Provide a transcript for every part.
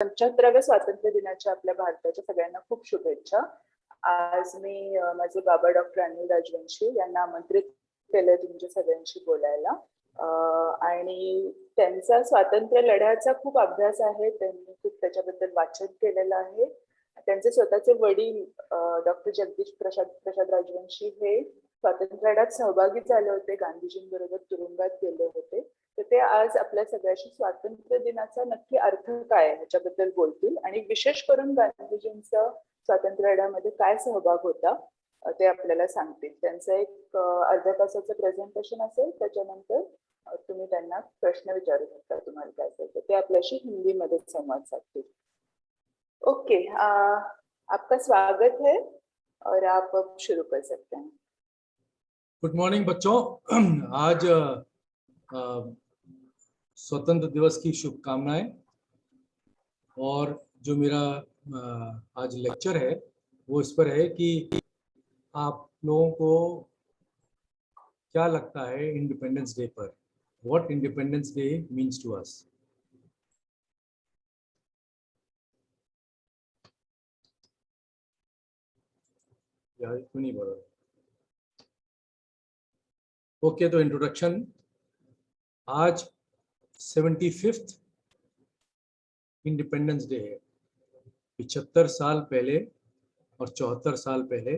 75व्या स्वातंत्र्य दिनाच्या आपल्या भारताच्या सगळ्यांना खूप शुभेच्छा. आज मी माझे बाबा डॉक्टर अनिल राजवंशी यांना आमंत्रित केलंय तुमच्या सगळ्यांशी बोलायला. आणि त्यांचा स्वातंत्र्य लढ्याचा खूप अभ्यास आहे, त्यांनी खूप त्याच्याबद्दल वाचन केलेलं आहे. त्यांचे स्वतःचे वडील डॉक्टर जगदीश प्रसाद राजवंशी हे स्वातंत्र्य लढ्यात सहभागी झाले होते, गांधीजींबरोबर तुरुंगात गेले होते. तर ते आज आपल्या सगळ्याशी स्वातंत्र्य दिनाचा नक्की अर्थ काय ह्याच्याबद्दल बोलतील आणि विशेष करून गांधीजींचा स्वातंत्र्य लढ्यामध्ये काय सहभाग होता ते आपल्याला सांगतील. त्यांचं एक अर्ध्या तासाचं प्रेझेंटेशन असेल, त्याच्यानंतर तुम्ही त्यांना प्रश्न विचारू शकता, तुम्हाला काय असेल तर ते आपल्याशी हिंदीमध्ये संवाद साधतील. ओके, आपका स्वागत है और आप अब शुरू कर सकते हैं. गुड मॉर्निंग बच्चों, आज स्वतंत्र दिवस की शुभकामनाएं। और जो मेरा आज लेक्चर है वो इस पर है कि आप लोगों को क्या लगता है इंडिपेंडेंस डे पर, what Independence Day means to us. Okay, तो इंट्रोडक्शन। आज 75th इंडिपेंडेंस डे है। 75 साल पहले और 74 साल पहले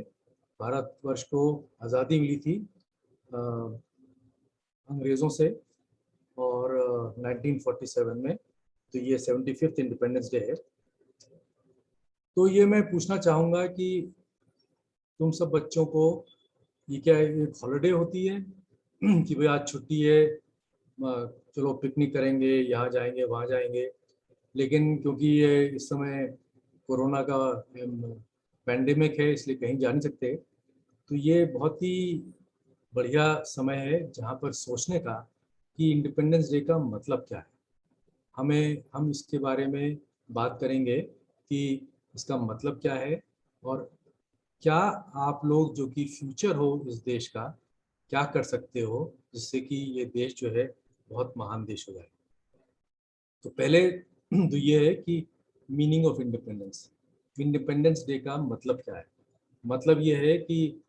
भारतवर्ष को आज़ादी मिली थी अंग्रेज़ों से, और 1947 में। तो ये 75th इंडिपेंडेंस डे है। तो ये मैं पूछना चाहूँगा कि तुम सब बच्चों को ये क्या एक हॉलिडे होती है कि भाई आज छुट्टी है, चलो पिकनिक करेंगे, यहाँ जाएंगे वहाँ जाएंगे। लेकिन क्योंकि ये इस समय कोरोना का पैंडेमिक है, इसलिए कहीं जा नहीं सकते। तो ये बहुत ही बढ़िया समय है जहाँ पर सोचने का कि इंडिपेंडेंस डे का मतलब क्या है। हम इसके बारे में बात करेंगे कि इसका मतलब क्या है, और क्या आप लोग जो कि फ्यूचर हो इस देश का, क्या कर सकते हो जिससे कि ये देश जो है बहुत महान देश हो जाए। तो पहले तो ये है कि meaning of independence, independence day का मतलब क्या है। मतलब ये है कि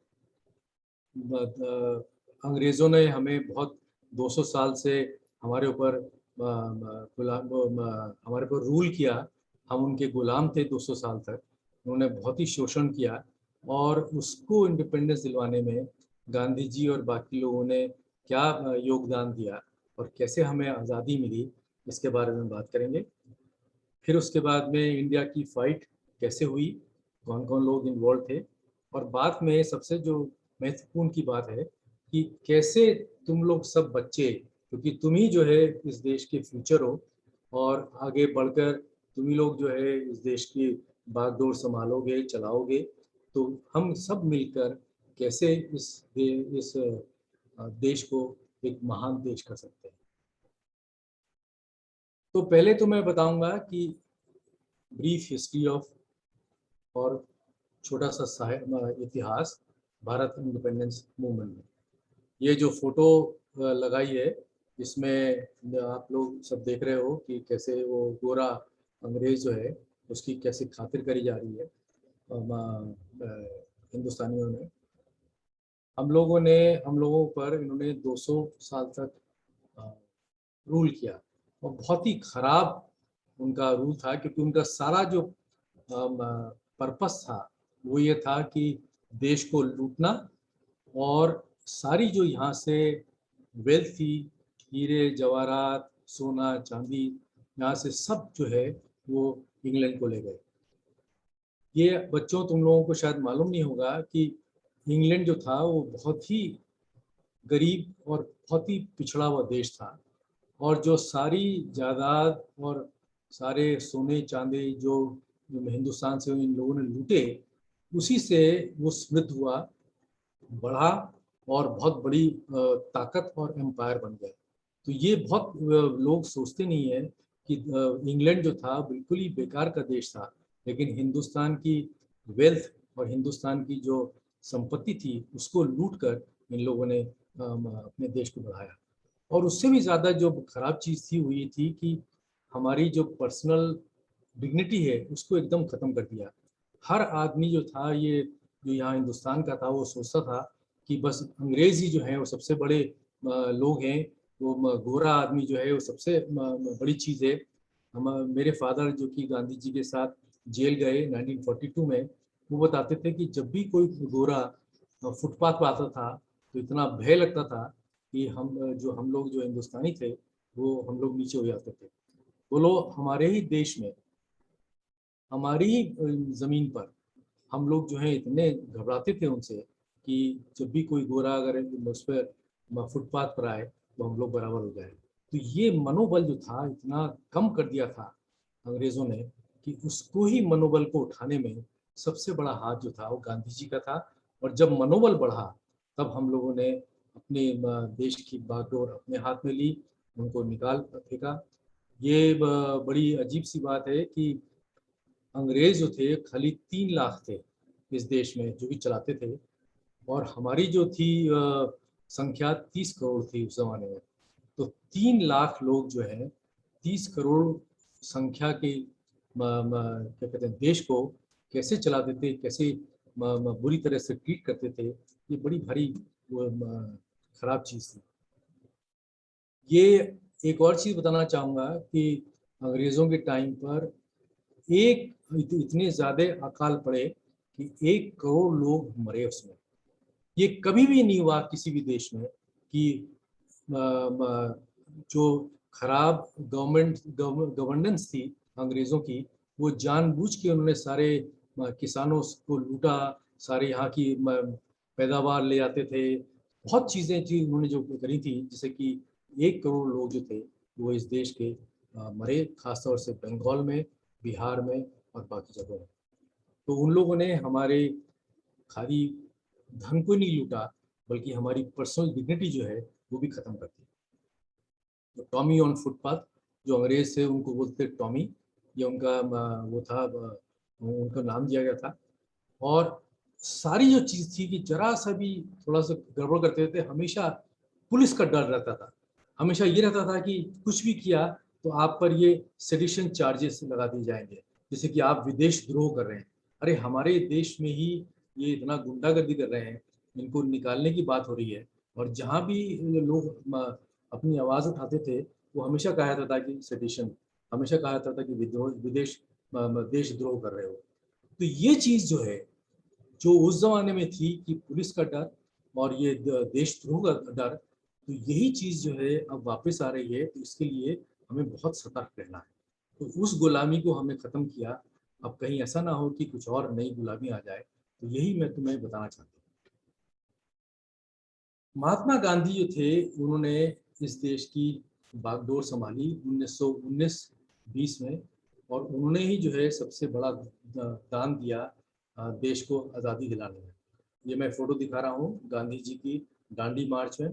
अंग्रेज़ों ने हमें बहुत 200 साल से हमारे ऊपर हमारे ऊपर रूल किया। हम उनके गुलाम थे 200 साल तक। उन्होंने बहुत ही शोषण किया, और उसको इंडिपेंडेंस दिलवाने में गांधी जी और बाकी लोगों ने क्या योगदान दिया और कैसे हमें आज़ादी मिली, इसके बारे में बात करेंगे। फिर उसके बाद में इंडिया की फ़ाइट कैसे हुई, कौन कौन लोग इन्वॉल्व थे, और बाद में सबसे जो महत्वपूर्ण की बात है कि कैसे तुम लोग सब बच्चे, क्योंकि तुम ही जो है इस देश के फ्यूचर हो, और आगे बढ़कर तुम ही लोग जो है इस देश की बागडोर संभालोगे, चलाओगे। तो हम सब मिलकर कैसे इस देश को एक महान देश कर सकते हैं। तो पहले तो मैं बताऊंगा कि ब्रीफ हिस्ट्री ऑफ, और छोटा सा इतिहास भारत इंडिपेंडेंस मूवमेंट में। ये जो फोटो लगाई है, इसमें आप लोग सब देख रहे हो कि कैसे वो गोरा अंग्रेज जो है उसकी कैसे खातिर करी जा रही है हिंदुस्तानियों ने। हम लोगों पर इन्होंने 200 साल तक रूल किया, और बहुत ही खराब उनका रूल था, क्योंकि उनका सारा जो पर्पस था वो ये था कि देश को लूटना, और सारी जो यहाँ से वेल्थ थी, हीरे जवाहरात, सोना चांदी, यहाँ से सब जो है वो इंग्लैंड को ले गए। ये बच्चों तुम लोगों को शायद मालूम नहीं होगा कि इंग्लैंड जो था वो बहुत ही गरीब और बहुत ही पिछड़ा हुआ देश था, और जो सारी जायदाद और सारे सोने चांदी जो हिंदुस्तान से इन लोगों ने लूटे, उसी से वो समृद्ध हुआ, बढ़ा, और बहुत बड़ी ताकत और एम्पायर बन गया। तो ये बहुत लोग सोचते नहीं है कि इंग्लैंड जो था बिल्कुल ही बेकार का देश था, लेकिन हिंदुस्तान की वेल्थ और हिंदुस्तान की जो संपत्ति थी उसको लूट कर इन लोगों ने अपने देश को बढ़ाया। और उससे भी ज़्यादा जो खराब चीज़ थी वो ये थी कि हमारी जो पर्सनल डिग्निटी है उसको एकदम खत्म कर दिया। हर आदमी जो था, ये जो यहाँ हिंदुस्तान का था, वो सोचता था कि बस अंग्रेज ही जो है वो सबसे बड़े लोग हैं, वो गोरा आदमी जो है वो सबसे बड़ी चीज़ है। हम मेरे फादर जो कि गांधी जी के साथ जेल गए 1942 में, वो बताते थे कि जब भी कोई गोरा फुटपाथ पर आता था तो इतना भय लगता था कि हम लोग जो हिंदुस्तानी थे वो हम लोग नीचे हो जाते थे। वो लोग हमारे ही देश में, हमारी ही जमीन पर हम लोग जो है इतने घबराते थे उनसे कि जब भी कोई गोरा अगर उस पर फुटपाथ पर आए तो हम लोग बराबर हो जाए। तो ये मनोबल जो था इतना कम कर दिया था अंग्रेजों ने कि उसको ही मनोबल को उठाने में सबसे बड़ा हाथ जो था वो गांधी जी का था। और जब मनोबल बढ़ा तब हम लोगों ने अपने देश की बागडोर अपने हाथ में ली, उनको निकाल फेंका। ये बड़ी अजीब सी बात है कि अंग्रेज जो थे खाली 3 लाख थे इस देश में जो भी चलाते थे, और हमारी जो थी संख्या 30 करोड़ थी उस जमाने में। तो 3 लाख लोग जो है 30 करोड़ संख्या के क्या कहते हैं देश को कैसे चलाते थे, कैसे बुरी तरह से ट्रीट करते थे, ये बड़ी भारी खराब चीज़ थी। ये एक और चीज़ बताना चाहूँगा कि अंग्रेज़ों के टाइम पर इतने ज्यादा अकाल पड़े कि 1 करोड़ लोग मरे उसमें। ये कभी भी नहीं हुआ किसी भी देश में कि जो खराब गवर्नेंस थी अंग्रेजों की, वो जानबूझ के उन्होंने सारे किसानों को लूटा, सारे यहाँ की पैदावार ले जाते थे। बहुत चीजें थी उन्होंने जो करी थी, जैसे कि 1 करोड़ लोग जो थे वो इस देश के मरे, खासतौर से बंगाल में, बिहार में और बाकी जगहों में। तो उन लोगों ने हमारे खाली धन को नहीं लूटा, बल्कि हमारी पर्सनल डिग्निटी जो है वो भी खत्म कर दी। तो टॉमी ऑन फुटपाथ, जो अंग्रेज थे उनको बोलते टॉमी, ये उनका वो था, उनका नाम दिया गया था। और सारी जो चीज थी कि जरा सा भी थोड़ा सा गड़बड़ करते थे, हमेशा पुलिस का डर रहता था। हमेशा ये रहता था कि कुछ भी किया तो आप पर ये सेडिशन चार्जेस लगा दिए जाएंगे, जैसे कि आप विदेश द्रोह कर रहे हैं। अरे हमारे देश में ही ये इतना गुंडागर्दी कर रहे हैं, इनको निकालने की बात हो रही है। और जहाँ भी लोग अपनी आवाज़ उठाते थे वो हमेशा कहा जाता था कि सेडिशन, हमेशा कहा जाता था कि देशद्रोह कर रहे हो। तो ये चीज़ जो है, जो उस जमाने में थी कि पुलिस का डर और ये देशद्रोह का डर, तो यही चीज जो है अब वापस आ रही है। तो इसके लिए हमें बहुत सतर्क रहना है। तो उस गुलामी को हमने खत्म किया, अब कहीं ऐसा ना हो कि कुछ और नई गुलामी आ जाए। तो यही मैं तुम्हें बताना चाहता हूँ। महात्मा गांधी जो थे उन्होंने इस देश की बागडोर संभाली 1919-20 में, और उन्होंने ही जो है सबसे बड़ा दान दिया देश को आज़ादी दिलाने में। ये मैं फोटो दिखा रहा हूँ गांधी जी की दांडी मार्च में।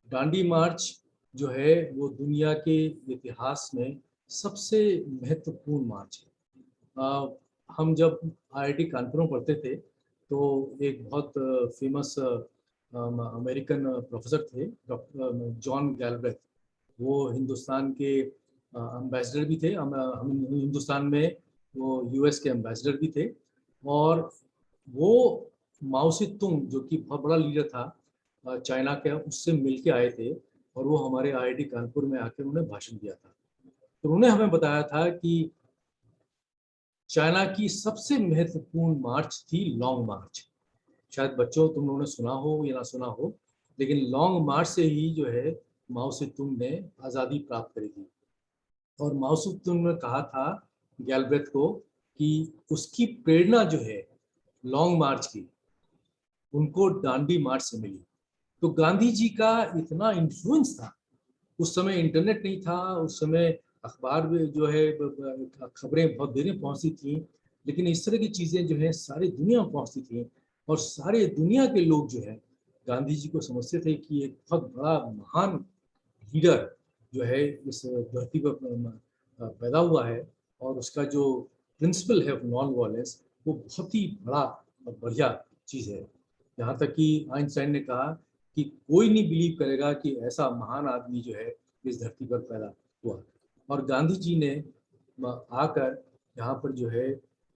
दांडी मार्च जो है वो दुनिया के इतिहास में सबसे महत्वपूर्ण मार्च है। हम जब IIT कानपुर में पढ़ते थे तो एक बहुत फेमस अमेरिकन प्रोफेसर थे, डॉक्टर जॉन गैल्ब्रेथ। वो हिंदुस्तान के एम्बेसडर भी थे। हम हिंदुस्तान में वो US के एम्बेसडर भी थे। और वो माओ से तुंग जो कि बहुत बड़ा लीडर था चाइना के, उससे मिल के आए थे। और वो हमारे IIT कानपुर में आकर उन्होंने भाषण दिया था। तो उन्होंने हमें बताया था कि चाइना की सबसे महत्वपूर्ण मार्च थी लॉन्ग मार्च। शायद बच्चों तुम लोगों ने सुना हो या ना सुना हो, लेकिन लॉन्ग मार्च से ही जो है माओ से तुंग ने आज़ादी प्राप्त करी थी। और माओ से तुंग ने कहा था गैल्ब्रेथ को कि उसकी प्रेरणा जो है लॉन्ग मार्च की, उनको दांडी मार्च से मिली। तो गांधी जी का इतना इन्फ्लुएंस था। उस समय इंटरनेट नहीं था, उस समय अखबार भी जो है खबरें बहुत देर में पहुंचती थी, लेकिन इस तरह की चीजें जो है सारी दुनिया में पहुंचती थी। और सारे दुनिया के लोग जो है गांधी जी को समझते थे कि एक बहुत बड़ा महान लीडर जो है इस धरती पर पैदा हुआ है, और उसका जो प्रिंसिपल है नॉन वायलेंस वो बहुत ही बड़ा और बढ़िया चीज़ है। यहाँ तक कि आइंस्टाइन ने कहा कि कोई नहीं बिलीव करेगा कि ऐसा महान आदमी जो है इस धरती पर पैदा हुआ। और गांधी जी ने आकर यहाँ पर जो है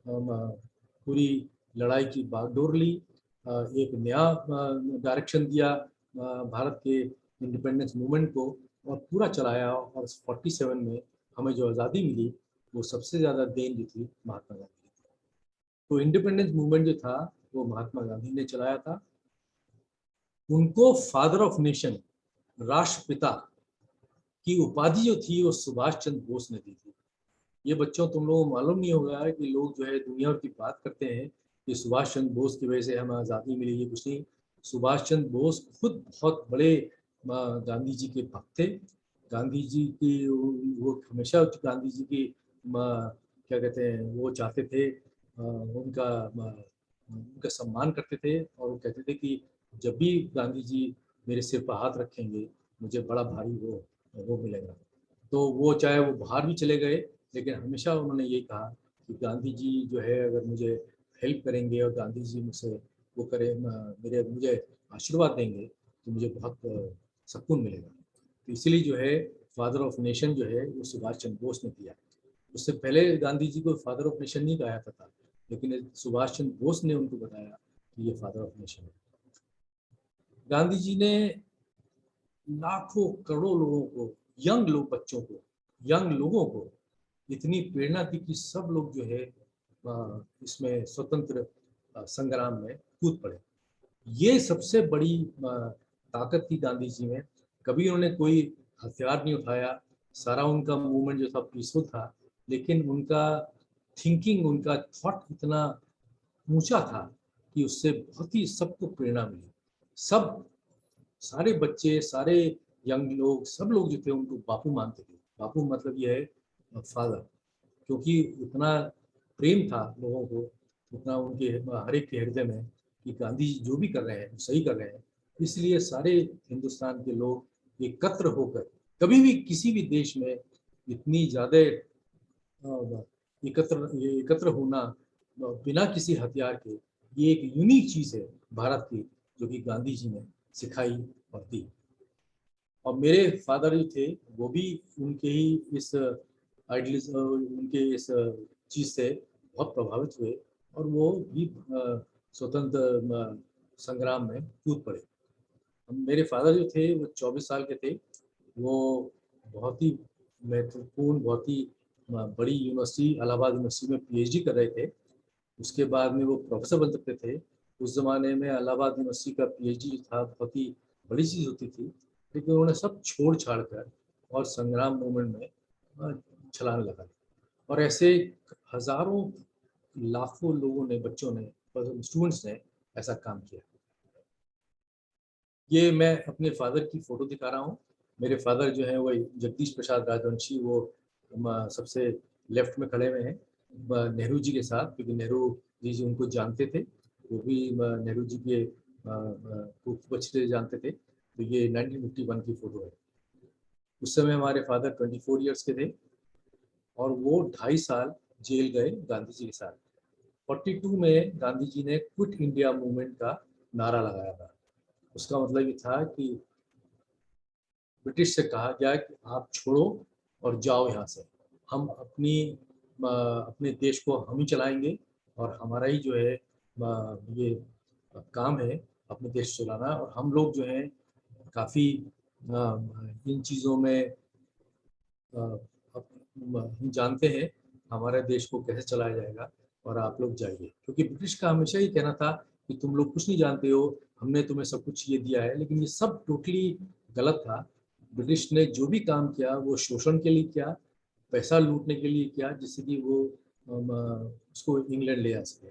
पूरी लड़ाई की बागडोर ली, एक नया डायरेक्शन दिया भारत के इंडिपेंडेंस मूवमेंट को, और पूरा चलाया। और 47 में हमें जो आज़ादी मिली वो सबसे ज़्यादा देन जो थी महात्मा गांधी की थी। तो इंडिपेंडेंस मूवमेंट जो था वो महात्मा गांधी ने चलाया था। उनको फादर ऑफ नेशन, राष्ट्रपिता की उपाधि जो थी वो सुभाष चंद्र बोस ने दी थी। ये बच्चों तुम लोगों को मालूम नहीं होगा कि लोग जो है दुनिया भर की बात करते हैं कि सुभाष चंद्र बोस की वजह से हमें आज़ादी मिली, ये कुछ नहीं। सुभाष चंद्र बोस खुद बहुत बड़े गांधी जी के भक्त थे। गांधी जी की वो हमेशा गांधी जी की क्या कहते हैं, वो चाहते थे उनका सम्मान करते थे, और वो कहते थे कि जब भी गांधी जी मेरे सिर पर हाथ रखेंगे मुझे बड़ा भारी वो मिलेगा। तो वो चाहे वो बाहर भी चले गए, लेकिन हमेशा उन्होंने ये कहा कि गांधी जी जो है अगर मुझे हेल्प करेंगे और गांधी जी मुझसे वो करे मुझे आशीर्वाद देंगे तो मुझे बहुत सुकून मिलेगा। तो इसीलिए जो है फादर ऑफ नेशन जो है वो सुभाष चंद्र बोस ने दिया। उससे पहले गांधी जी को फादर ऑफ नेशन नहीं कहा जाता था, लेकिन सुभाष चंद्र बोस ने उनको बताया कि ये फादर ऑफ नेशन है। गांधी जी ने लाखों करोड़ों लोगों को, यंग लोगों को इतनी प्रेरणा दी कि सब लोग जो है इसमें स्वतंत्र संग्राम में कूद पड़े। ये सबसे बड़ी ताकत थी गांधी जी में। कभी उन्होंने कोई हथियार नहीं उठाया, सारा उनका मूवमेंट जो था पीसफुल था, लेकिन उनका थिंकिंग, उनका थॉट इतना ऊंचा था कि उससे बहुत ही सबको प्रेरणा मिली। सब सारे बच्चे, सारे यंग लोग, सब लोग जो थे उनको बापू मानते थे। बापू मतलब ये है फादर, क्योंकि उतना प्रेम था लोगों को, उतना उनके हर एक के हृदय में कि गांधी जी जो भी कर रहे हैं वो सही कर रहे हैं। इसलिए सारे हिंदुस्तान के लोग एकत्र होकर, कभी भी किसी भी देश में इतनी ज़्यादा एकत्र होना बिना किसी हथियार के, ये एक यूनिक चीज़ है भारत की, जो कि गांधी जी ने सिखाई और दी। और मेरे फादर जो थे वो भी उनके ही इस आइडियलिज्म, उनके इस चीज़ से बहुत प्रभावित हुए, और वो भी स्वतंत्र संग्राम में कूद पड़े। मेरे फादर जो थे वो 24 साल के थे। वो बहुत ही महत्वपूर्ण, बहुत ही बड़ी यूनिवर्सिटी, इलाहाबाद यूनिवर्सिटी में पीएचडी कर रहे थे। उसके बाद में वो प्रोफेसर बन सकते थे। उस ज़माने में इलाहाबाद यूनिवर्सिटी का पीएचडी था बहुत ही बड़ी चीज़ होती थी, लेकिन उन्होंने सब छोड़ छाड़ कर और संग्राम मूवमेंट में छलांग लगा दी। और ऐसे हजारों लाखों लोगों ने, बच्चों ने, स्टूडेंट्स ने ऐसा काम किया। ये मैं अपने फादर की फ़ोटो दिखा रहा हूँ। मेरे फादर जो हैं वो जगदीश प्रसाद राजवंशी, वो सबसे लेफ्ट में खड़े हुए हैं नेहरू जी के साथ, क्योंकि नेहरू जी उनको जानते थे, वो भी नेहरू जी के खूब अच्छे से जानते थे। तो ये 1951 की फ़ोटो है। उस समय हमारे फादर 24 ईयर्स के थे, और वो 2.5 साल जेल गए गांधी जी के साथ। 42 में गांधी जी ने क्विट इंडिया मूवमेंट का नारा लगाया था। उसका मतलब ये था कि ब्रिटिश से कहा गया कि आप छोड़ो और जाओ यहाँ से, हम अपने देश को हम ही चलाएंगे, और हमारा ही जो है ये काम है अपने देश चलाना। और हम लोग जो हैं काफ़ी इन चीज़ों में हम जानते हैं हमारे देश को कैसे चलाया जाएगा, और आप लोग जाइए। क्योंकि ब्रिटिश का हमेशा ही कहना था कि तुम लोग कुछ नहीं जानते हो, हमने तुम्हें सब कुछ ये दिया है। लेकिन ये सब टोटली गलत था। ब्रिटिश ने जो भी काम किया वो शोषण के लिए किया, पैसा लूटने के लिए किया, जिससे कि वो उसको इंग्लैंड ले आ सके।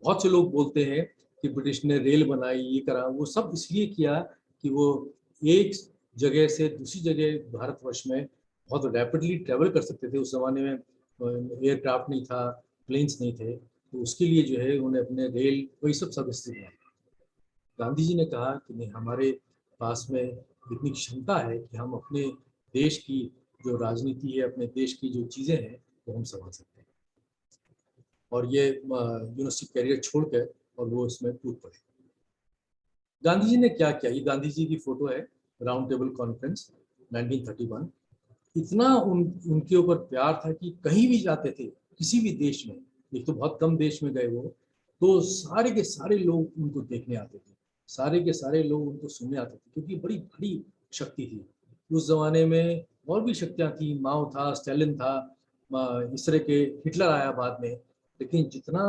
बहुत से लोग बोलते हैं कि ब्रिटिश ने रेल बनाई, ये करा, वो सब इसलिए किया कि वो एक जगह से दूसरी जगह भारतवर्ष में बहुत रैपिडली ट्रेवल कर सकते थे। उस जमाने में एयरक्राफ्ट नहीं था, प्लेन्स नहीं थे, तो उसके लिए जो है उन्होंने अपने रेल वही सब इस्तेमाल। गांधी जी ने कहा कि नहीं, हमारे पास में इतनी क्षमता है कि हम अपने देश की जो राजनीति है, अपने देश की जो चीज़ें हैं वो हम संभाल सकते हैं। और ये यूनिवर्सिटी कैरियर छोड़कर और वो इसमें कूद पड़े। गांधी जी ने क्या किया, ये गांधी जी की फोटो है, राउंड टेबल कॉन्फ्रेंस 1931। इतना उनके ऊपर प्यार था कि कहीं भी जाते थे किसी भी देश में, एक तो बहुत कम देश में गए वो, तो सारे के सारे लोग उनको देखने आते थे, सारे के सारे लोग उनको सुनने आते थे, क्योंकि बड़ी बड़ी शक्ति थी उस जमाने में। और भी शक्तियाँ थी, माओ था, स्टालिन था, इस तरह के, हिटलर आया बाद में। लेकिन जितना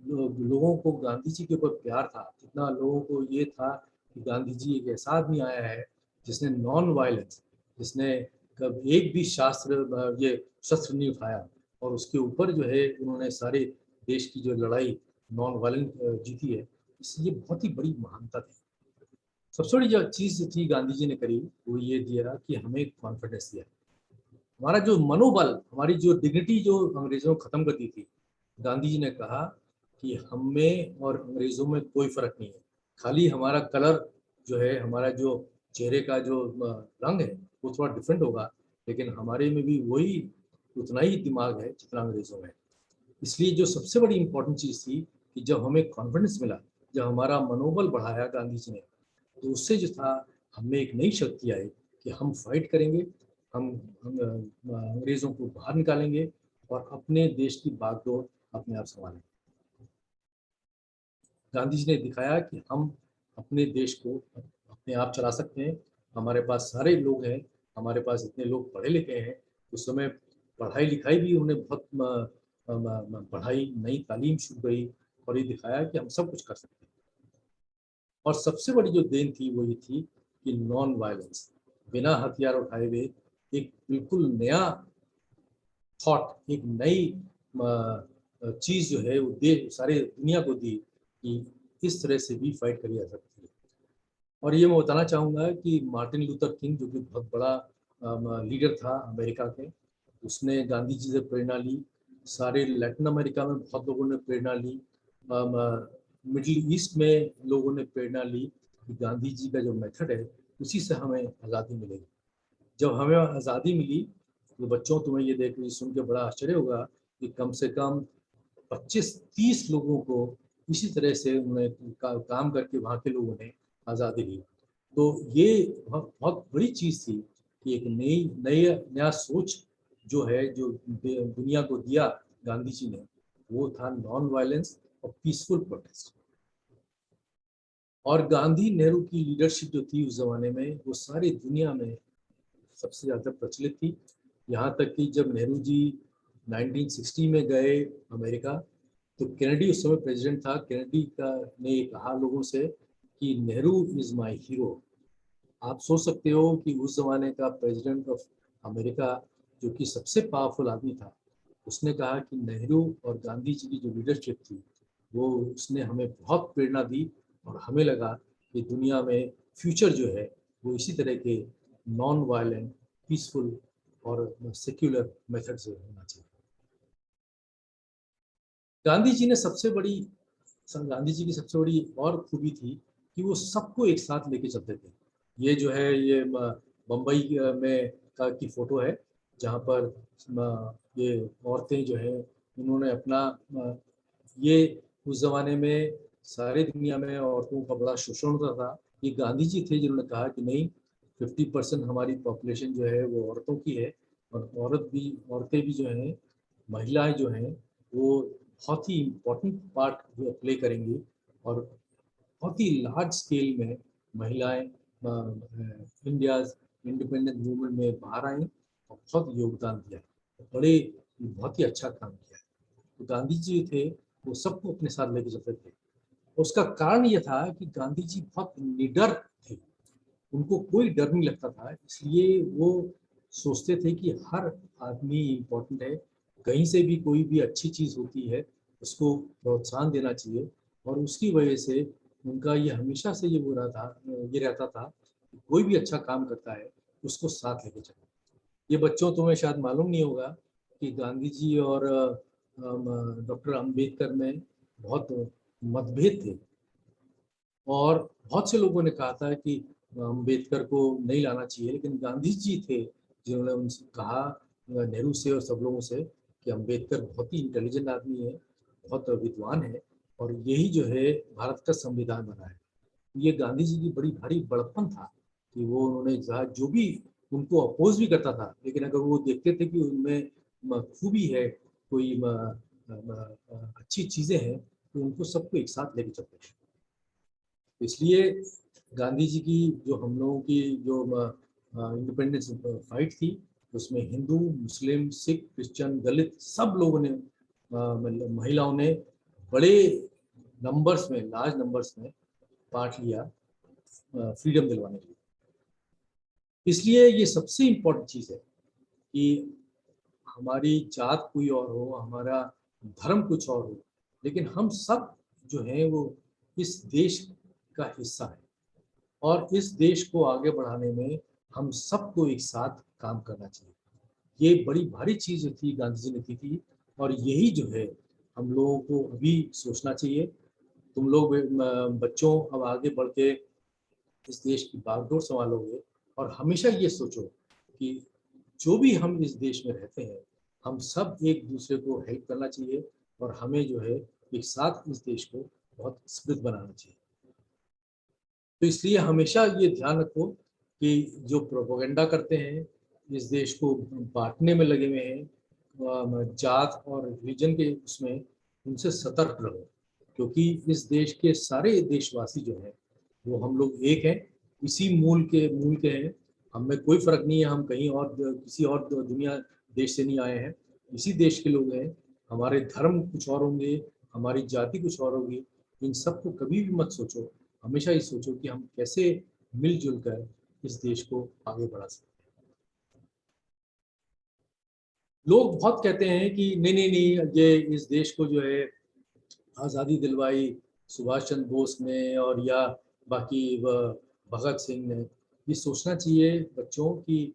लोगों को गांधी जी के ऊपर प्यार था, जितना लोगों को ये था कि गांधी जी एक ऐसा आदमी आया है जिसने नॉन वायलेंस, जिसने कभी एक भी ये शस्त्र नहीं उठाया, और उसके ऊपर जो है उन्होंने सारे देश की जो लड़ाई नॉन वायलेंट जीती है, इसलिए बहुत ही बड़ी महानता थी। सबसे बड़ी जो चीज थी गांधी जी ने करी, वो ये दिया कि हमें कॉन्फिडेंस दिया। हमारा जो मनोबल, हमारी जो डिग्निटी जो अंग्रेजों ने खत्म कर दी थी, गांधी जी ने कहा कि हम में और अंग्रेजों में कोई फर्क नहीं है, खाली हमारा कलर जो है, हमारा जो चेहरे का जो रंग है वो थोड़ा डिफरेंट होगा, लेकिन हमारे में भी वही उतना ही दिमाग है जितना अंग्रेजों में है। इसलिए जो सबसे बड़ी इंपॉर्टेंट चीज़ थी कि जब हमें कॉन्फिडेंस मिला, जब हमारा मनोबल बढ़ाया गांधी जी ने, तो उससे जो था हमें एक नई शक्ति आई कि हम फाइट करेंगे, हम अंग्रेजों को बाहर निकालेंगे और अपने देश की बागडोर अपने आप संभालेंगे। गांधी जी ने दिखाया कि हम अपने देश को अपने आप चला सकते हैं, हमारे पास सारे लोग हैं, हमारे पास इतने लोग पढ़े लिखे हैं। उस समय पढ़ाई लिखाई भी उन्हें बहुत पढ़ाई, नई तालीम शुरू करी, और ये दिखाया कि हम सब कुछ कर सकते हैं। और सबसे बड़ी जो देन थी वो ये थी कि नॉन वायलेंस, बिना हथियार उठाए हुए एक बिल्कुल नया थॉट, एक नई चीज जो है वो सारे दुनिया को दी कि इस तरह से भी फाइट करी जा सकती है। और ये मैं बताना चाहूँगा कि मार्टिन लूथर किंग, जो कि बहुत बड़ा लीडर था अमेरिका के, उसने गांधी जी से प्रेरणा ली। सारे लैटिन अमेरिका में बहुत लोगों ने प्रेरणा ली, मिडिल ईस्ट में लोगों ने प्रेरणा ली कि गांधी जी का जो मेथड है उसी से हमें आज़ादी मिलेगी। जब हमें आज़ादी मिली, तो बच्चों, तुम्हें ये देख के सुन के बड़ा आश्चर्य होगा कि कम से कम 25-30 लोगों को इसी तरह से उन्होंने काम करके वहाँ के लोगों ने आज़ादी ली। तो ये बहुत बड़ी चीज़ थी कि एक नया सोच जो है, जो दुनिया को दिया गांधी जी ने, वो था नॉन वायलेंस और पीसफुल प्रोटेस्ट। और गांधी नेहरू की लीडरशिप जो थी उस जमाने में, वो सारी दुनिया में सबसे ज़्यादा प्रचलित थी। यहाँ तक कि जब नेहरू जी 1960 में गए अमेरिका, तो कैनेडी उस समय प्रेसिडेंट था, कैनेडी का ने कहा लोगों से कि नेहरू इज़ माय हीरो। आप सोच सकते हो कि उस जमाने का प्रेसिडेंट ऑफ अमेरिका, जो कि सबसे पावरफुल आदमी था, उसने कहा कि नेहरू और गांधी जी की जो लीडरशिप थी, वो उसने हमें बहुत प्रेरणा दी, और हमें लगा कि दुनिया में फ्यूचर जो है वो इसी तरह के नॉन वायलेंट, पीसफुल और सेक्युलर मेथड से होना चाहिए। गांधी जी ने सबसे बड़ी गांधी जी की सबसे बड़ी और खूबी थी कि वो सबको एक साथ लेके चलते थे। ये जो है, ये बम्बई में की फोटो है, जहाँ पर ये औरतें जो है, उन्होंने अपना ये उस जमाने में सारी दुनिया में औरतों का बड़ा शोषण होता था। ये गांधी जी थे जिन्होंने कहा कि नहीं, 50% हमारी पॉपुलेशन जो है वो औरतों की है, और औरतें भी जो हैं, महिलाएं जो हैं, वो बहुत ही इम्पोर्टेंट पार्ट जो प्ले करेंगी, और बहुत ही लार्ज स्केल में महिलाएं इंडिया इंडिपेंडेंस मूवमेंट में बाहर आई और बहुत योगदान दिया, बड़े बहुत ही अच्छा काम किया। तो गांधी जी थे, वो सबको अपने साथ लेके चलते थे। उसका कारण ये था कि गांधी जी बहुत निडर थे, उनको कोई डर नहीं लगता था, इसलिए वो सोचते थे कि हर आदमी इम्पोर्टेंट है, कहीं से भी कोई भी अच्छी चीज़ होती है उसको प्रोत्साहन देना चाहिए। और उसकी वजह से उनका ये हमेशा से ये रहता था कि कोई भी अच्छा काम करता है उसको साथ लेके चलो। ये बच्चों, तुम्हें शायद मालूम नहीं होगा कि गांधी जी और डॉक्टर अंबेडकर में बहुत मतभेद थे, और बहुत से लोगों ने कहा था कि अम्बेडकर को नहीं लाना चाहिए, लेकिन गांधी जी थे जिन्होंने उनसे कहा, नेहरू से और सब लोगों से, कि अम्बेडकर बहुत ही इंटेलिजेंट आदमी है, बहुत विद्वान है, और यही जो है भारत का संविधान बना है। ये गांधी जी की बड़ी भारी बड़प्पन था कि वो उन्होंने जो भी उनको अपोज भी करता था, लेकिन अगर वो देखते थे कि उनमें खूबी है, कोई अच्छी चीज़ें हैं तो उनको सबको एक साथ लेके चलते हैं। तो इसलिए गांधी जी की जो हम लोगों की जो इंडिपेंडेंस फाइट थी, उसमें हिंदू, मुस्लिम, सिख, क्रिश्चियन, दलित सब लोगों ने, मतलब महिलाओं ने बड़े नंबर्स में, लार्ज नंबर्स में पार्ट लिया फ्रीडम दिलवाने के लिए। इसलिए ये सबसे इम्पोर्टेंट चीज़ है कि हमारी जात कोई और हो, हमारा धर्म कुछ और हो, लेकिन हम सब जो हैं वो इस देश का हिस्सा है और इस देश को आगे बढ़ाने में हम सबको एक साथ काम करना चाहिए। ये बड़ी भारी चीज़ थी गांधी जी ने की थी और यही जो है हम लोगों को अभी सोचना चाहिए। तुम लोग बच्चों अब आगे बढ़ के इस देश की बागडोर संभालोगे और हमेशा ये सोचो कि जो भी हम इस देश में रहते हैं, हम सब एक दूसरे को हेल्प करना चाहिए और हमें जो है एक साथ इस देश को बहुत समृद्ध बनाना चाहिए। तो इसलिए हमेशा ये ध्यान रखो कि जो प्रोपेगेंडा करते हैं, इस देश को बांटने में लगे हुए हैं, जात और रिलीजन के उसमें, उनसे सतर्क रहो, क्योंकि इस देश के सारे देशवासी जो हैं वो हम लोग एक हैं, इसी मूल के हैं। हमें कोई फर्क नहीं है, हम कहीं और किसी और दुनिया देश से नहीं आए हैं, इसी देश के लोग हैं। हमारे धर्म कुछ और होंगे, हमारी जाति कुछ और होगी, इन सबको कभी भी मत सोचो। हमेशा ये सोचो कि हम कैसे मिलजुल कर इस देश को आगे बढ़ा सकते हैं। लोग बहुत कहते हैं कि नहीं नहीं नहीं, ये इस देश को जो है आज़ादी दिलवाई सुभाष चंद्र बोस ने और या बाकी भगत सिंह ने। ये सोचना चाहिए बच्चों कि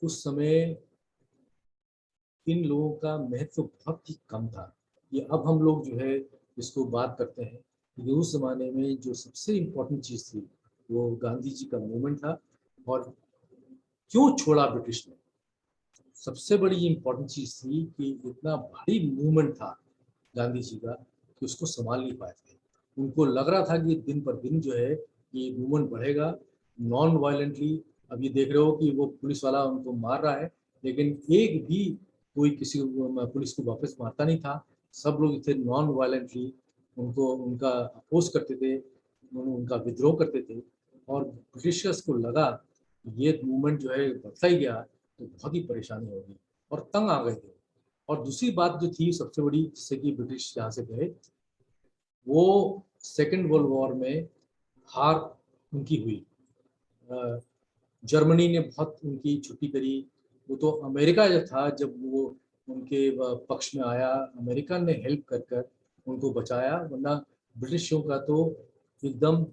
उस समय इन लोगों का महत्व बहुत ही कम था। ये अब हम लोग जो है इसको बात करते हैं, लेकिन उस जमाने में जो सबसे इम्पोर्टेंट चीज़ थी वो गांधी जी का मूवमेंट था। और क्यों छोड़ा ब्रिटिश ने, सबसे बड़ी इम्पोर्टेंट चीज़ थी कि इतना भारी मूवमेंट था गांधी जी का कि उसको संभाल नहीं पाए थे। उनको लग रहा था कि दिन पर दिन जो है ये मूवमेंट बढ़ेगा नॉन वायलेंटली। अब ये देख रहे हो कि वो पुलिस वाला उनको मार रहा है, लेकिन एक भी कोई किसी को पुलिस को वापस मारता नहीं था। सब लोग थे नॉन वायलेंटली, उनको उनका अपोज करते थे, उनका विद्रोह करते थे। और ब्रिटिशर्स को लगा ये मूवमेंट जो है बढ़ता ही गया तो बहुत ही परेशानी होगी और तंग आ गए थे। और दूसरी बात जो थी सबसे बड़ी, जिससे कि ब्रिटिश यहाँ से गए, वो सेकेंड वर्ल्ड वॉर में हार उनकी हुई। जर्मनी ने बहुत उनकी छुट्टी करी। वो तो अमेरिका जो था, जब वो उनके पक्ष में आया, अमेरिका ने हेल्प कर कर उनको बचाया, वरना ब्रिटिशों का तो एकदम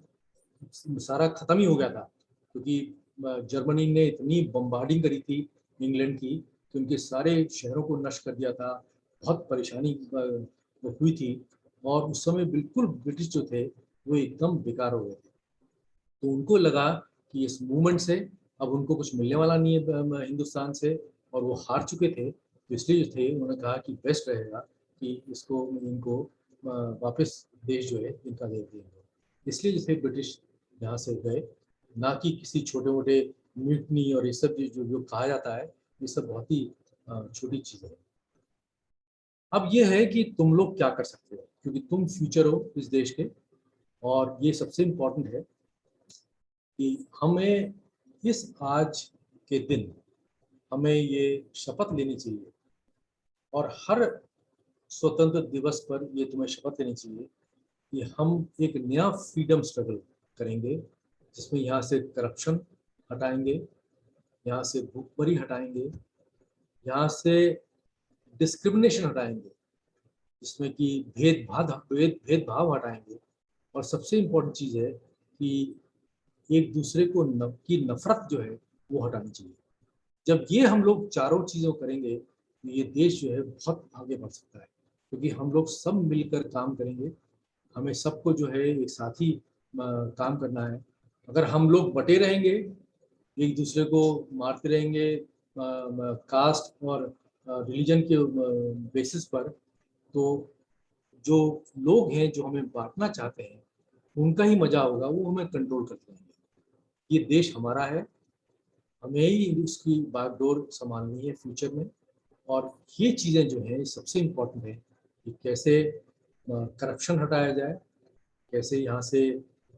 सारा खत्म ही हो गया था। क्योंकि जर्मनी ने इतनी बम्बार्डिंग करी थी इंग्लैंड की कि उनके सारे शहरों को नष्ट कर दिया था। बहुत परेशानी हुई थी और उस समय बिल्कुल ब्रिटिश जो थे वो एकदम बेकार हो गए थे। तो उनको लगा कि इस मूवमेंट से अब उनको कुछ मिलने वाला नहीं है हिंदुस्तान से, और वो हार चुके थे। तो इसलिए जो थे उन्होंने कहा कि बेस्ट रहेगा कि इसको इनको वापस देश जो है इनका दे देंगे। इसलिए जैसे ब्रिटिश यहाँ से गए, ना कि किसी छोटे मोटे म्यूटनी और ये सब जो जो कहा जाता है, ये सब बहुत ही छोटी चीज़ें हैं। अब ये है कि तुम लोग क्या कर सकते हो, क्योंकि तुम फ्यूचर हो इस देश के। और ये सबसे इम्पोर्टेंट है कि हमें इस आज के दिन हमें ये शपथ लेनी चाहिए, और हर स्वतंत्र दिवस पर ये तुम्हें शपथ लेनी चाहिए कि हम एक नया फ्रीडम स्ट्रगल करेंगे, जिसमें यहाँ से करप्शन हटाएंगे, यहाँ से भूखमरी हटाएंगे, यहाँ से डिस्क्रिमिनेशन हटाएंगे, जिसमें कि भेदभाव हटाएंगे। और सबसे इम्पोर्टेंट चीज़ है कि एक दूसरे को की नफरत जो है वो हटानी चाहिए। जब ये हम लोग चारों चीज़ों करेंगे तो ये देश जो है बहुत आगे बढ़ सकता है, क्योंकि हम लोग सब मिलकर काम करेंगे। हमें सबको जो है एक साथ ही काम करना है। अगर हम लोग बटे रहेंगे, एक दूसरे को मारते रहेंगे कास्ट और रिलीजन के बेसिस पर, तो जो लोग हैं जो हमें बांटना चाहते हैं उनका ही मजा होगा, वो हमें कंट्रोल करते रहेंगे। ये देश हमारा है, हमें ही उसकी बागडोर संभालनी है फ्यूचर में। और ये चीज़ें जो है सबसे इम्पोर्टेंट है कि कैसे करप्शन हटाया जाए, कैसे यहाँ से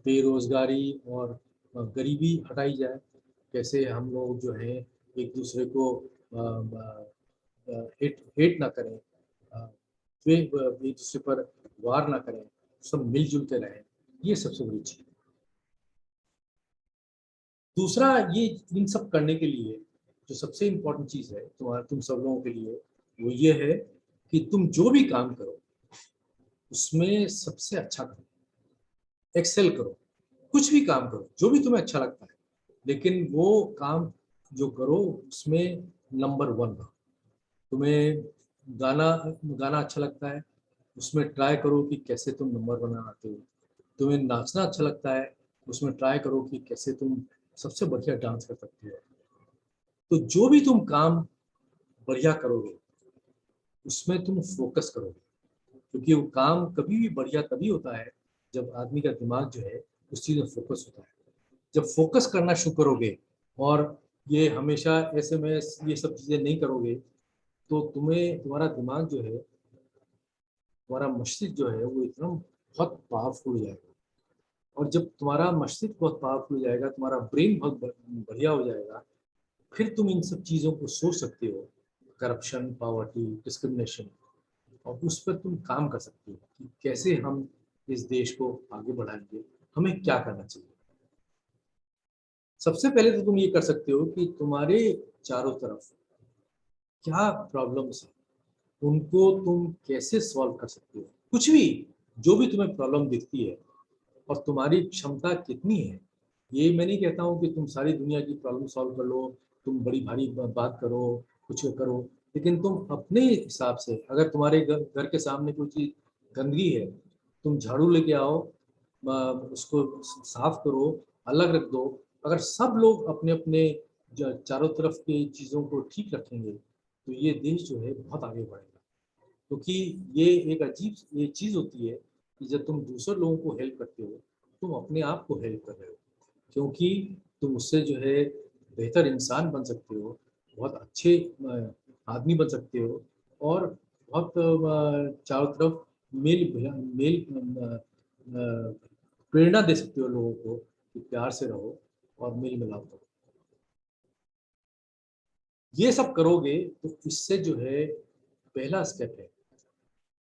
बेरोजगारी और गरीबी हटाई जाए, कैसे हम लोग जो है एक दूसरे को हेट ना करें, वे एक दूसरे पर वार ना करें, सब मिलजुल के रहें, ये सबसे बड़ी चीज। दूसरा, ये इन सब करने के लिए जो सबसे इम्पोर्टेंट चीज है तुम सब लोगों के लिए, वो ये है कि तुम जो भी काम करो उसमें सबसे अच्छा करो, एक्सेल करो, कुछ भी काम करो जो भी तुम्हें अच्छा लगता है, लेकिन वो काम जो करो उसमें नंबर 1 रहो। तुम्हें गाना गाना अच्छा लगता है, उसमें ट्राई करो कि कैसे तुम नंबर 1 आते हो। तुम्हें नाचना अच्छा लगता है, उसमें ट्राई करो कि कैसे तुम सबसे बढ़िया डांस कर सकते हो। तो जो भी तुम काम बढ़िया करोगे उसमें तुम फोकस करोगे, क्योंकि वो काम कभी भी बढ़िया तभी होता है जब आदमी का दिमाग जो है उस चीज में फोकस होता है। जब फोकस करना शुरू करोगे और ये हमेशा SMS ये सब चीजें नहीं करोगे, तो तुम्हारा दिमाग जो है, तुम्हारा मस्तिष्क जो है वो एकदम बहुत पावरफुल हो जाएगा। और जब तुम्हारा मस्तिष्क बहुत पावरफुल हो जाएगा, तुम्हारा ब्रेन बहुत बढ़िया हो जाएगा, फिर तुम इन सब चीज़ों को सोच सकते हो, करप्शन, पॉवर्टी, डिस्क्रिमिनेशन, और उस पर तुम काम कर सकते हो कि कैसे हम इस देश को आगे बढ़ाएंगे, हमें क्या करना चाहिए। सबसे पहले तो तुम ये कर सकते हो कि तुम्हारे चारों तरफ क्या प्रॉब्लम्स है, उनको तुम कैसे सॉल्व कर सकते हो। कुछ भी, जो भी तुम्हें प्रॉब्लम दिखती है और तुम्हारी क्षमता कितनी है, ये मैं नहीं कहता हूँ कि तुम सारी दुनिया की प्रॉब्लम सॉल्व कर लो, तुम बड़ी भारी बात करो, कुछ करो, लेकिन तुम अपने हिसाब से, अगर तुम्हारे घर के सामने कोई चीज गंदगी है, तुम झाड़ू लेके आओ, उसको साफ करो, अलग रख दो। अगर सब लोग अपने अपने चारों तरफ की चीज़ों को ठीक रखेंगे तो ये देश जो है बहुत आगे बढ़ेगा। क्योंकि ये एक अजीब ये चीज़ होती है कि जब तुम दूसरे लोगों को हेल्प करते हो, तुम अपने आप को हेल्प कर रहे हो, क्योंकि तुम उससे जो है बेहतर इंसान बन सकते हो, बहुत अच्छे आदमी बन सकते हो, और बहुत चारों तरफ मेल मेल प्रेरणा दे सकते हो लोगों को कि प्यार से रहो और मेल मिलाप करो। ये सब करोगे तो इससे जो है पहला स्टेप है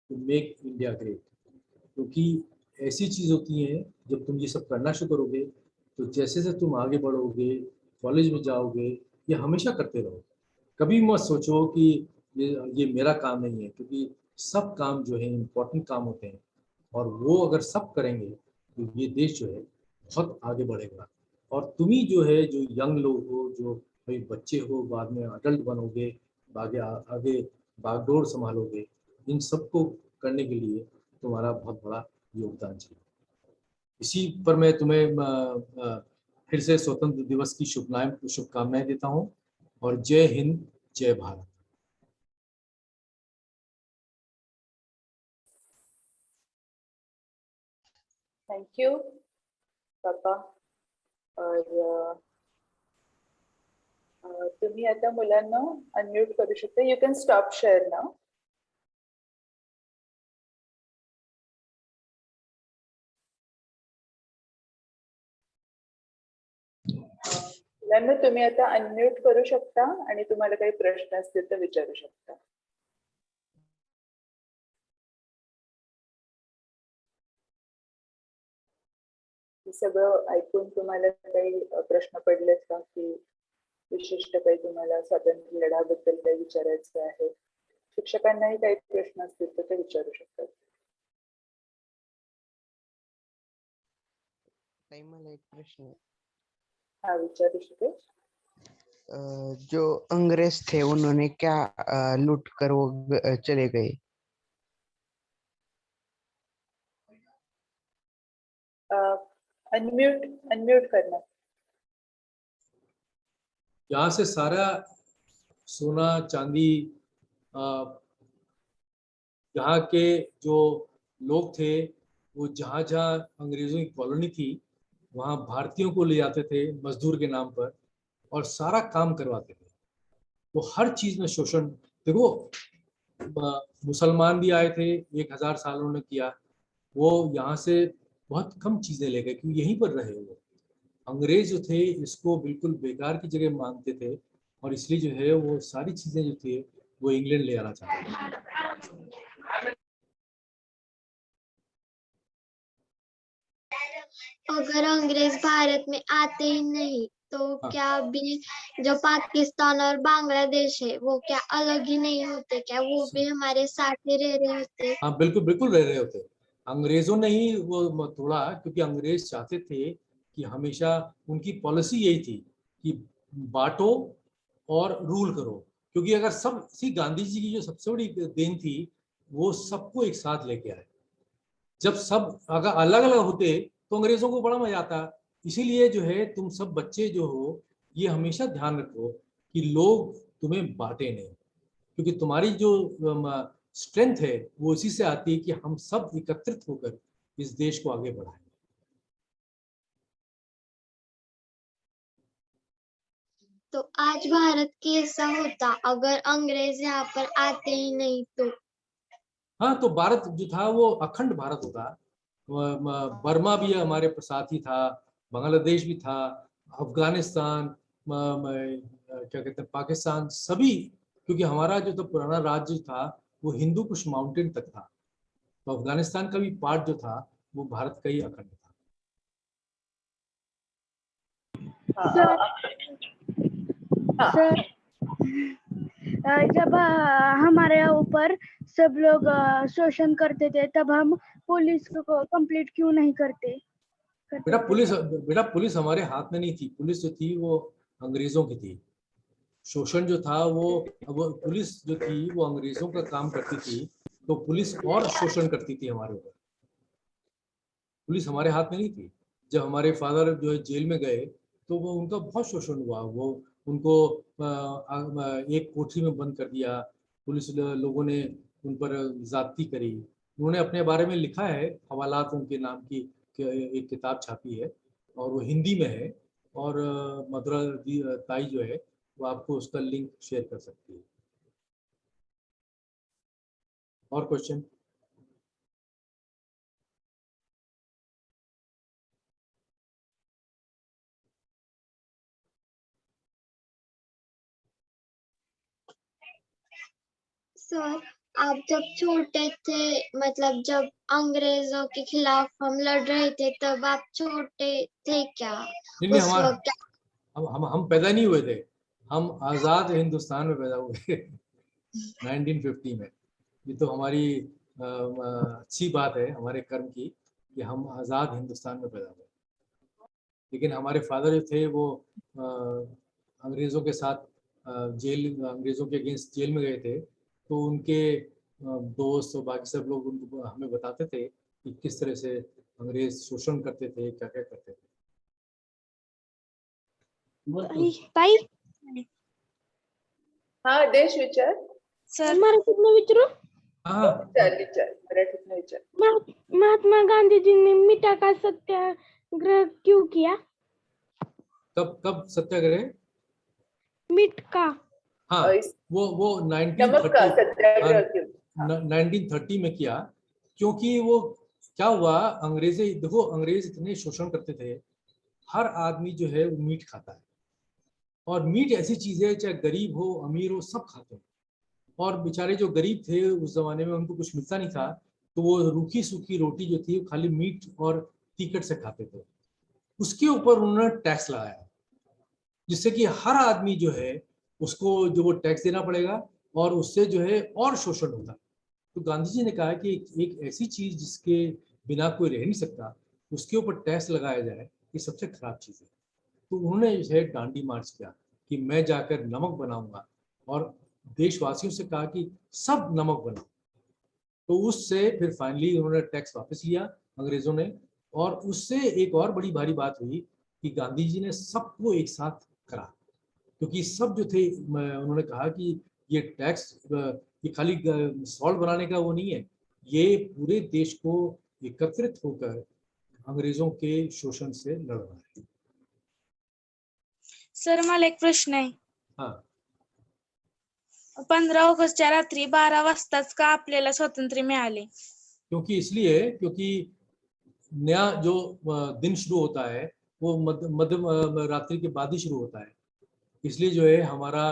टू मेक इंडिया ग्रेट। क्योंकि ऐसी चीज होती है, जब तुम ये सब करना शुरू करोगे तो जैसे जैसे तुम आगे बढ़ोगे, कॉलेज में जाओगे, ये हमेशा करते रहो। कभी मत सोचो कि ये मेरा काम नहीं है, क्योंकि सब काम जो है इम्पोर्टेंट काम होते हैं, और वो अगर सब करेंगे तो ये देश जो है बहुत आगे बढ़ेगा। और तुम ही जो है, जो यंग लोग हो, जो भाई बच्चे हो, बाद में अडल्ट बनोगे, आगे आगे बागडोर संभालोगे, इन सबको करने के लिए तुम्हारा बहुत बड़ा योगदान चाहिए। इसी पर मैं तुम्हें फिर से स्वतंत्र दिवस की शुभकामनाएं देता हूँ, और जय हिंद, जय भारत। थँक यू पापा. और तुम्ही आता मुलांना अनम्यूट करू शकता. यू कॅन स्टॉप शेअर नाव. मुलांना तुम्ही आता अनम्यूट करू शकता आणि तुम्हाला काही प्रश्न असतील तर विचारू शकता. हे सगळं ऐकून तुम्हाला काही प्रश्न पडलेत का, की विशिष्ट काही तुम्हाला स्वातंत्र्य लढ्याबद्दल काही विचारायचं आहे? शिक्षकांनाही काही प्रश्न असतील तर ते विचारू शकतात. ताई, मला एक प्रश्न है. हा, विचारू शकते. जो अंग्रेज थे उन्होंने क्या लूट कर वो चले गए? अनम्यूट अनम्यूट करना. यहाँ से सारा सोना चांदी, यहाँ के जो लोग थे, वो जहाँ जहाँ अंग्रेजों की कॉलोनी थी वहाँ भारतीयों को ले जाते थे मजदूर के नाम पर, और सारा काम करवाते थे। वो हर चीज में शोषण देखो, मुसलमान भी आए थे, 1000 साल उन्होंने किया, वो यहाँ से बहुत कम चीजें ले गए क्योंकि यहीं पर रहे वो। अंग्रेज जो थे इसको बिल्कुल बेकार की जगह मानते थे और इसलिए जो है वो सारी चीजें जो थी वो इंग्लैंड ले आना चाहते थे। अगर अंग्रेज भारत में आते ही नहीं तो हाँ। क्या भी जो पाकिस्तान और बांग्लादेश है वो क्या अलग ही नहीं होते? क्या वो भी हमारे साथ ही रह रहे होते? हाँ, बिल्कुल बिल्कुल रह रहे होते। अंग्रेजों ने ही वो तोड़ा क्योंकि अंग्रेज चाहते थे कि हमेशा उनकी पॉलिसी यही थी कि बांटो और रूल करो, क्योंकि अगर सब सी गांधी जी की जो सबसे बड़ी देन थी वो सबको एक साथ लेके आए। जब सब अगर अलग अलग होते तो अंग्रेजों को बड़ा मजा आता। इसीलिए जो है तुम सब बच्चे जो हो ये हमेशा ध्यान रखो कि लोग तुम्हें बांटे नहीं, क्योंकि तुम्हारी जो स्ट्रेंथ है वो इसी से आती है कि हम सब एकत्रित होकर इस देश को आगे बढ़ाएं। तो आज भारत कैसा होता अगर अंग्रेज यहाँ पर आते ही नहीं तो? हाँ, तो भारत जो था वो अखंड भारत होता। बर्मा भी हमारे साथ ही था, बांग्लादेश भी था, अफगानिस्तान, क्या कहते हैं, पाकिस्तान, सभी, क्योंकि हमारा जो तो पुराना राज्य था वो हिंदू कुश माउंटेन तक था, तो अफगानिस्तान का भी पार्ट जो था वो भारत का ही अखंड था। सर, जब हमारे ऊपर सब लोग शोषण करते थे तब हम पुलिस को कंप्लीट क्यों नहीं करते? बेटा पुलिस हमारे हाथ में नहीं थी। पुलिस जो थी वो अंग्रेजों की थी। शोषण जो था वो पुलिस जो थी वो अंग्रेजों का काम करती थी, तो पुलिस और शोषण करती थी हमारे ऊपर। पुलिस हमारे हाथ में नहीं थी। जब हमारे फादर जो है जेल में गए तो वो उनका बहुत शोषण हुआ। वो उनको एक कोठरी में बंद कर दिया, पुलिस लोगों ने उन पर ज्यादती करी। उन्होंने अपने बारे में लिखा है, हवालात उनके नाम की एक किताब छापी है और वो हिंदी में है, और मधुरा ताई जो है वो आपको उसका लिंक शेयर कर सकती है। और क्वेश्चन? सर, आप जब छोटे थे, मतलब जब अंग्रेजों के खिलाफ हम लड़ रहे थे तब आप छोटे थे क्या? नहीं, उस हमारा वक्त हम पैदा नहीं हुए थे। हम आज़ाद हिंदुस्तान में पैदा हुए 1950 में। ये तो हमारी अच्छी बात है हमारे कर्म की कि हम आज़ाद हिंदुस्तान में पैदा हुए। लेकिन हमारे फादर जो थे वो अंग्रेज़ों के साथ अंग्रेज़ों के अगेंस्ट जेल में गए थे, तो उनके दोस्त और बाकी सब लोग उनको हमें बताते थे कि किस तरह से अंग्रेज शोषण करते थे, क्या क्या करते थे। ताई, हा देश विचार. सर मराठीतनं विचारू? हाँ, विचार विचार मराठीतनं विचार. महात्मा गांधी जी ने मीठा का सत्याग्रह क्यों किया? कब सत्याग्रह? मीठ का? हाँ, इस वो नमक का 1930 सत्याग्रह क्यों? हाँ. 1930 में किया, क्योंकि वो क्या हुआ, देखो अंग्रेज इतने शोषण करते थे। हर आदमी जो है वो मीट खाता है, और मीट ऐसी चीज है चाहे गरीब हो अमीर हो सब खाते हैं। और बेचारे जो गरीब थे उस जमाने में उनको कुछ मिलता नहीं था, तो वो रूखी सूखी रोटी जो थी वो खाली मीट और तीखट से खाते थे। उसके ऊपर उन्होंने टैक्स लगाया, जिससे कि हर आदमी जो है उसको जो वो टैक्स देना पड़ेगा, और उससे जो है और शोषण होता है। तो गांधी जी ने कहा कि एक ऐसी चीज जिसके बिना कोई रह नहीं सकता उसके ऊपर टैक्स लगाया जाए, ये सबसे खराब चीज है। तो उन्होंने जो है डांडी मार्च किया कि मैं जाकर नमक बनाऊंगा, और देशवासियों से कहा कि सब नमक बनाओ। तो उससे फिर फाइनली उन्होंने टैक्स वापस लिया अंग्रेजों ने, और उससे एक और बड़ी भारी बात हुई कि गांधी जी ने सबको एक साथ करा, क्योंकि सब जो थे उन्होंने कहा कि ये टैक्स ये खाली सॉल्ट बनाने का वो नहीं है, ये पूरे देश को एकत्रित होकर अंग्रेजों के शोषण से लड़ना है। सर मला एक प्रश्न आहे. हाँ, 15 ऑगस्टच्या रात्री 12 वाजताच का आपल्याला स्वातंत्र्य मिळाले? क्योंकि इसलिए क्योंकि नया जो दिन शुरू होता है वो मध्य रात्रि के बाद ही शुरू होता है, इसलिए जो है हमारा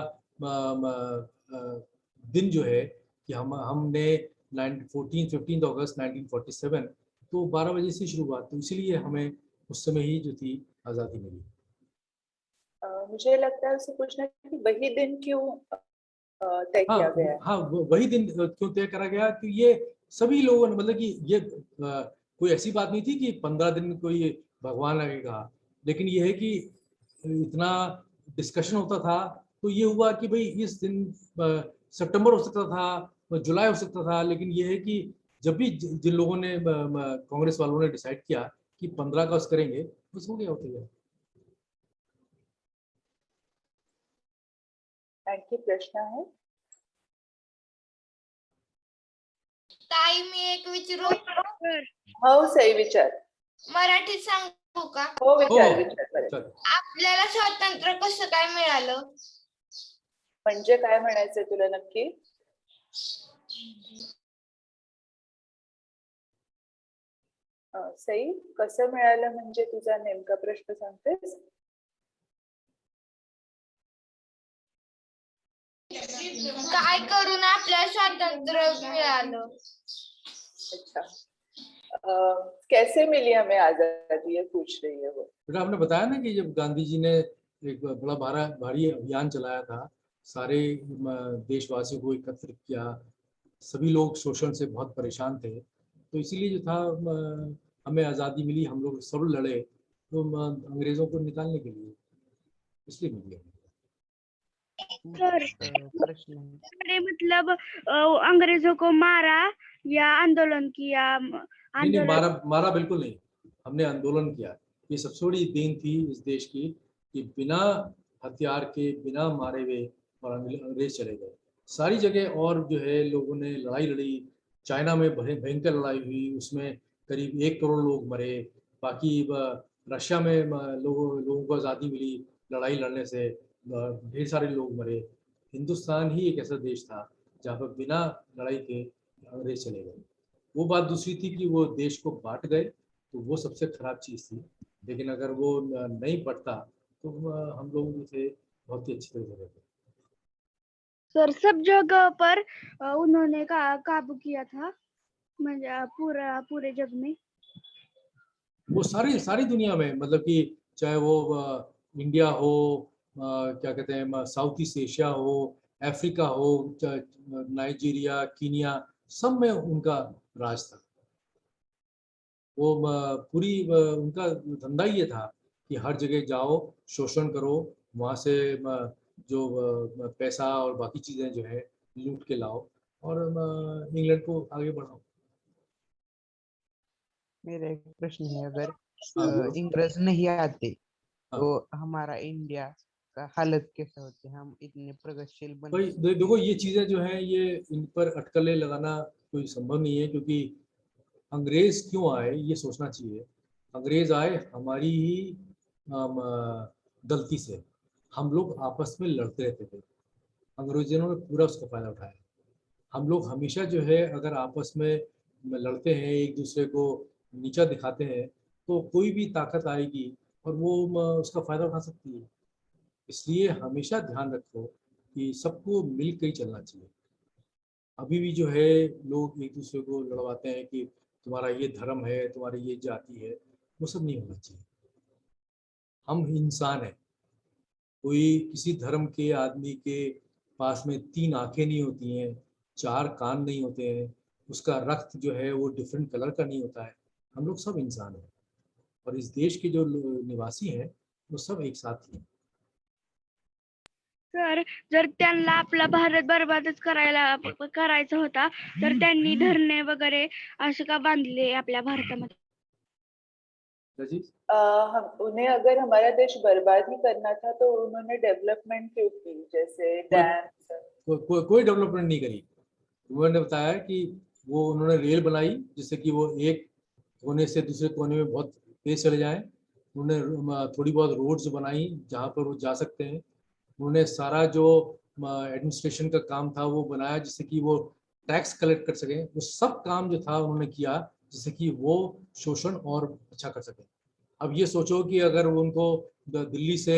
दिन जो है कि हमने 15 अगस्त 1947 तो 12 बजे से शुरू हुआ, तो इसीलिए हमें उस समय ही जो थी आज़ादी मिली। मुझे लगता है उससे पूछना कि वही दिन क्यों तय किया गया है? हाँ, वही दिन क्यों तय करा गया कि ये सभी लोगों ने, मतलब कि ये कोई ऐसी बात नहीं थी कि 15 दिन कोई भगवान आगे कहा, लेकिन ये है कि इतना डिस्कशन होता था तो ये हुआ कि भाई इस दिन सितंबर हो सकता था, जुलाई हो सकता था, लेकिन ये है कि जब भी जिन लोगों ने कांग्रेस वालों ने डिसाइड किया कि 15 अगस्त करेंगे, बस हो गया होता है। आणखी प्रश्न आहे? ताई मी एक विचारू? हो सई विचार. मराठीत सांगू का? हो विचार हो. विचार करेल. चल. आपल्याला स्वातंत्र्य कसं काय मिळालं? म्हणजे काय म्हणायचंय तुला नक्की? सई कसं मिळालं म्हणजे तुझा नेमका प्रश्न सांगतेस? काय करून आपल्याला स्वातंत्र्य मिळालं? अच्छा, कैसे मिली हमें आजादी, ये पूछ रही है वो। बेटा आपने बताया ना कि जब गांधी जी ने एक बड़ा भारी अभियान चलाया था, सारे देशवासियों को एकत्रित किया, सभी लोग शोषण से बहुत परेशान थे, तो इसीलिए जो था हमें आज़ादी मिली, हम लोग सब लड़े तो अंग्रेजों को निकालने के लिए, इसलिए मिली। सर प्रश्न है। अरे मतलब अंग्रेजों को मारा या आंदोलन किया? नहीं, मारा बिल्कुल नहीं, हमने आंदोलन किया। ये सबसे बड़ी देन थी इस देश की कि बिना हथियार के, बिना मारे हुए और अंग्रेज चले गए सारी जगह, और जो है लोगों ने लड़ाई लड़ी। चाइना में भयंकर लड़ाई हुई, उसमें करीब 1 करोड़ लोग मरे। बाकी रशिया में लोगों को आज़ादी मिली लड़ाई लड़ने से, ढेर सारे लोग मरे। हिंदुस्तान ही एक ऐसा देश था जहाँ पर बिना लड़ाई के अंग्रेज चले गए। वो बात दूसरी थी कि वो देश को बांट गए, तो वो सबसे खराब चीज़ थी, लेकिन अगर वो नहीं बढ़ता तो हम लोग जो थे बहुत ही अच्छी तरह से रहते। सर सब जगह पर उन्होंने काबू किया था, म्हणजे पूरे जग में? वो सारी दुनिया में, मतलब कि चाहे वो इंडिया हो, क्या कहते हैं साउथ ईस्ट एशिया हो, अफ्रीका हो, नाइजीरिया, कीनिया, सब में उनका राज था। वो पूरी उनका धंधा ये था कि हर जगह जाओ, शोषण करो, वहाँ से जो पैसा और बाकी चीज़ें जो है लूट के लाओ और इंग्लैंड को आगे बढ़ाओ। मेरा एक प्रश्न है, अगर इंग्रज नहीं आते तो हमारा इंडिया का हालत कैसा होती? हम इतने प्रगतिशील बन। देखो ये चीज़ें जो हैं ये इन पर अटकलें लगाना कोई संभव नहीं है, क्योंकि अंग्रेज क्यों आए ये सोचना चाहिए। अंग्रेज आए हमारी ही गलती से, हम लोग आपस में लड़ते रहते थे, अंग्रेजों ने पूरा उसका फायदा उठाया। हम लोग हमेशा जो है अगर आपस में लड़ते हैं, एक दूसरे को नीचा दिखाते हैं, तो कोई भी ताकत आएगी और वो उसका फायदा उठा सकती है। इसलिए हमेशा ध्यान रखो कि सबको मिल के ही चलना चाहिए। अभी भी जो है लोग एक दूसरे को लड़वाते हैं कि तुम्हारा ये धर्म है, तुम्हारी ये जाति है, वो सब नहीं होना चाहिए। हम इंसान हैं, कोई किसी धर्म के आदमी के पास में 3 आंखें नहीं होती हैं, 4 कान नहीं होते हैं, उसका रक्त जो है वो डिफरेंट कलर का नहीं होता है। हम लोग सब इंसान हैं और इस देश के जो निवासी हैं वो सब एक साथ ही हैं। सर जर त्यांना आपला भारत बर्बादच करायचा होता तर त्यांनी धरणे वगैरे असे का बांधले आपल्या भारतामध्ये? उन्हें अगर हमारा देश बर्बाद ही करना था तो उन्होंने डेवलपमेंट क्यों की, जैसे डैम? कोई डेवलपमेंट नहीं करी। उन्होंने बताया कि वो उन्होंने रेल बनाई जिससे कि वो एक कोने से दूसरे कोने में बहुत तेज चले जाएं। उन्होंने थोड़ी बहुत रोड्स बनाई जहाँ पर वो जा सकते हैं। उन्होंने सारा जो एडमिनिस्ट्रेशन का काम था वो बनाया, जिससे कि वो टैक्स कलेक्ट कर सकें। वो सब काम जो था उन्होंने किया जिससे कि वो शोषण और अच्छा कर सकें। अब ये सोचो कि अगर उनको दिल्ली से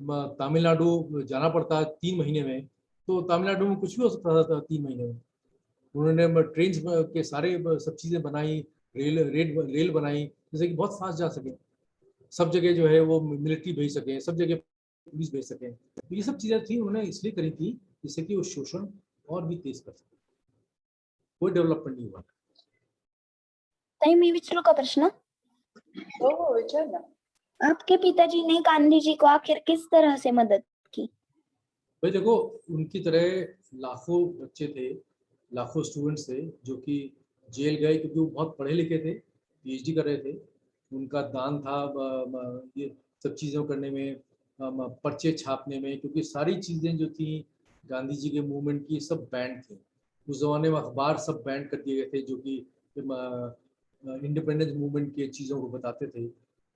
तमिलनाडु जाना पड़ता 3 महीने में, तो तमिलनाडु में कुछ भी हो सकता था 3 महीने में। उन्होंने ट्रेन के सारे सब चीज़ें बनाई, रेल बनाई, जैसे कि बहुत फास्ट जा सके, सब जगह जो है वो मिलिट्री भेज सकें, सब जगह पुलिस भेज सकें। तो ये सब चीज़ें थी उन्होंने इसलिए करी थी जिससे कि वो शोषण और भी तेज कर सके। कोई डेवलपमेंट नहीं हुआ। ताई मी विचारू का प्रश्न? हो विचार ना। आपके पिताजी ने गांधी जी को आखिर किस तरह से मदद की? भाई देखो, उनकी तरह लाखों बच्चे थे, लाखों स्टूडेंट्स थे जो कि जेल गए क्योंकि वो बहुत पढ़े लिखे थे, पीएचडी कर रहे थे। उनका दान था ये सब चीज़ों करने में, पर्चे छापने में, क्योंकि सारी चीज़ें जो थी गांधी जी के मूवमेंट की सब बैंड थी। उस ज़माने में अखबार सब बैंड कर दिए गए थे जो कि इंडिपेंडेंस मूवमेंट की चीज़ों को बताते थे।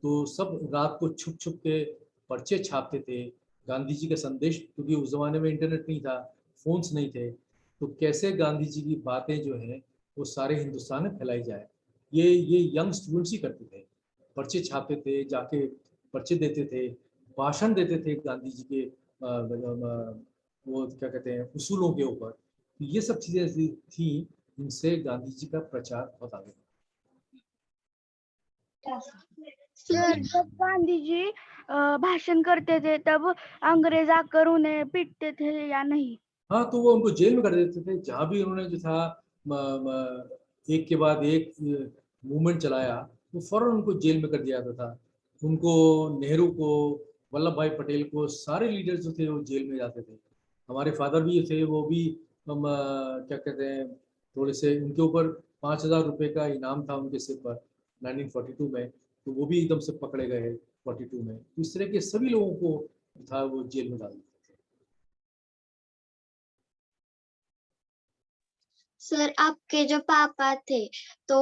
तो सब रात को छुप छुप के पर्चे छापते थे गांधी जी का संदेश, क्योंकि उस ज़माने में इंटरनेट नहीं था, फोन्स नहीं थे, तो कैसे गांधी जी की बातें जो हैं वो सारे हिंदुस्तान में फैलाई जाए। ये यंग स्टूडेंट्स ही करते थे, पर्चे छापते थे, जाके पर्चे देते थे, भाषण देते थे गांधी जी के वो क्या कहते हैं उसूलों के ऊपर। तो ये सब चीज़ें ऐसी थी जिनसे गांधी जी का प्रचार बहुत आगे बढ़ा। सर जब गांधी जी भाषण करते थे तब अंग्रेज आकर उन्हें पीटते थे या नहीं? हाँ, तो वो उनको जेल में कर देते थे। जहाँ भी उन्होंने जो था एक के बाद एक मूवमेंट चलाया, तो फौरन उनको जेल में कर दिया जाता था। उनको, नेहरू को, वल्लभ भाई पटेल को, सारे लीडर्स जो थे वो जेल में जाते थे। हमारे फादर भी थे, वो भी क्या कहते हैं, थोड़े से उनके ऊपर 5,000 रुपये का इनाम था उनके सिर पर 1942 में, तो वो भी एकदम से पकड़े गए 42 में। तो इस तरह के सभी लोगों को था वो जेल में डाल दिया। सर आपके जो पापा थे तो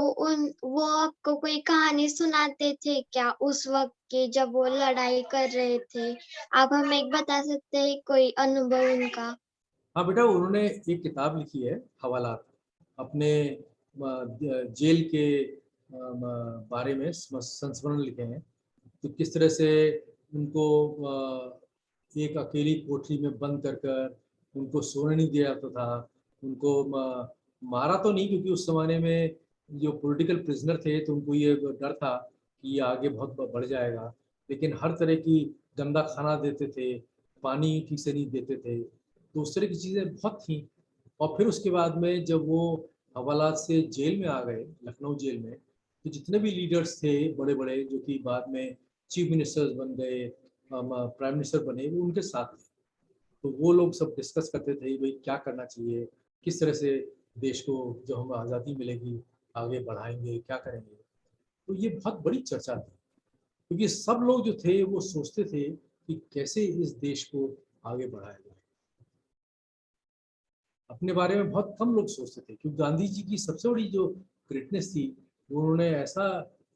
वो आपको कोई कहानी सुनाते थे क्या उस वक्त की जब वो लड़ाई कर रहे थे? आप हमें एक बता सकते हैं कोई अनुभव उनका? हाँ बेटा, उन्होंने एक किताब लिखी है हवालात, अपने जेल के बारे में संस्मरण लिखे हैं। तो किस तरह से उनको एक अकेली कोठरी में बंद कर कर उनको सोने नहीं दिया जाता था। उनको मारा तो नहीं, क्योंकि उस जमाने में जो पॉलिटिकल प्रिजनर थे तो उनको ये डर था कि ये आगे बहुत बढ़ जाएगा, लेकिन हर तरह की गंदा खाना देते थे, पानी ठीक से नहीं देते थे, तो उस तरह की चीज़ें बहुत थी। और फिर उसके बाद में जब वो हवालात से जेल में आ गए, लखनऊ जेल में, तो जितने भी लीडर्स थे बड़े बड़े जो कि बाद में चीफ मिनिस्टर्स बन गए, प्राइम मिनिस्टर बने, वो उनके साथ थे। तो वो लोग सब डिस्कस करते थे भाई क्या करना चाहिए, किस तरह से देश को जो हम आज़ादी मिलेगी आगे बढ़ाएंगे, क्या करेंगे। तो ये बहुत बड़ी चर्चा थी, क्योंकि सब लोग जो थे वो सोचते थे कि कैसे इस देश को आगे बढ़ाया जाए। अपने बारे में बहुत कम लोग सोचते थे, क्योंकि गांधी जी की सबसे बड़ी जो ग्रेटनेस थी, उन्होंने ऐसा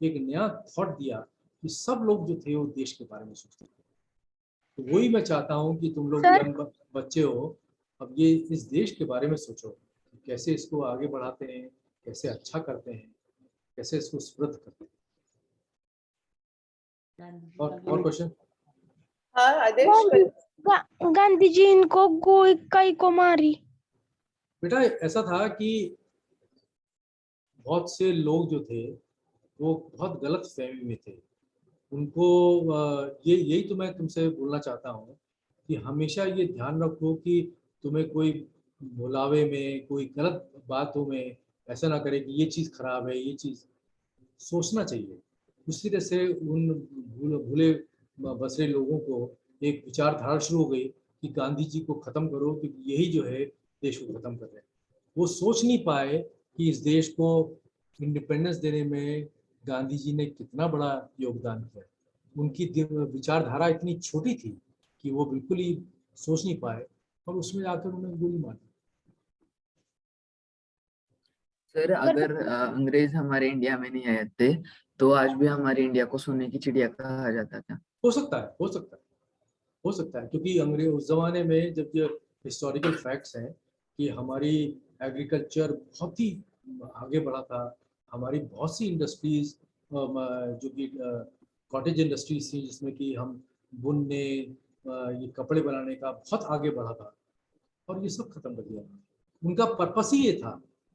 एक नया थॉट दिया कि सब लोग जो थे वो देश के बारे में सोचते थे। तो वही मैं चाहता हूँ कि तुम लोग सर, यंग बच्चे हो, अब ये इस देश के बारे में सोचो कि कैसे इसको आगे बढ़ाते हैं, कैसे अच्छा करते हैं, कैसे इसको समृद्ध करते हैं। और क्वेश्चन? हाँ आदेश। गांधी जी इनको गोली कई को मारी? बेटा ऐसा था कि बहुत से लोग जो थे वो बहुत गलत फहमी में थे। उनको ये यही तो मैं तुमसे बोलना चाहता हूँ कि हमेशा ये ध्यान रखो कि तुम्हें कोई बुलावे में, कोई गलत बातों में ऐसा ना करे कि ये चीज़ खराब है, ये चीज़ सोचना चाहिए। उसी तरह से उन भूले बसरे लोगों को एक विचारधारा शुरू हो गई कि गांधी जी को ख़त्म करो, क्योंकि यही जो है देश को ख़त्म कर रहे हैं। वो सोच नहीं पाए कि इस देश को इंडिपेंडेंस देने में गांधी जी ने कितना बड़ा योगदान किया। उनकी विचारधारा इतनी छोटी थी कि वो बिल्कुल ही सोच नहीं पाए, और उसमें आकर उन्होंने गोली मार दी। सर अगर अंग्रेज हमारे इंडिया में नहीं आए थे तो आज भी हमारे इंडिया को सोने की चिड़िया कहा जाता था। हो सकता है, हो सकता है, हो सकता है, क्योंकि अंग्रेज उस जमाने में जब हिस्टोरिकल फैक्ट्स हैं कि हमारी एग्रीकल्चर बहुत ही आगे बढ़ा था। हमारी बहुत सी इंडस्ट्रीज जो कि कॉटेज इंडस्ट्रीज थी, जिसमें कि हम बुनने ये कपड़े बनाने का बहुत आगे बढ़ा था, और ये सब खत्म कर दिया। उनका पर्पस ही ये था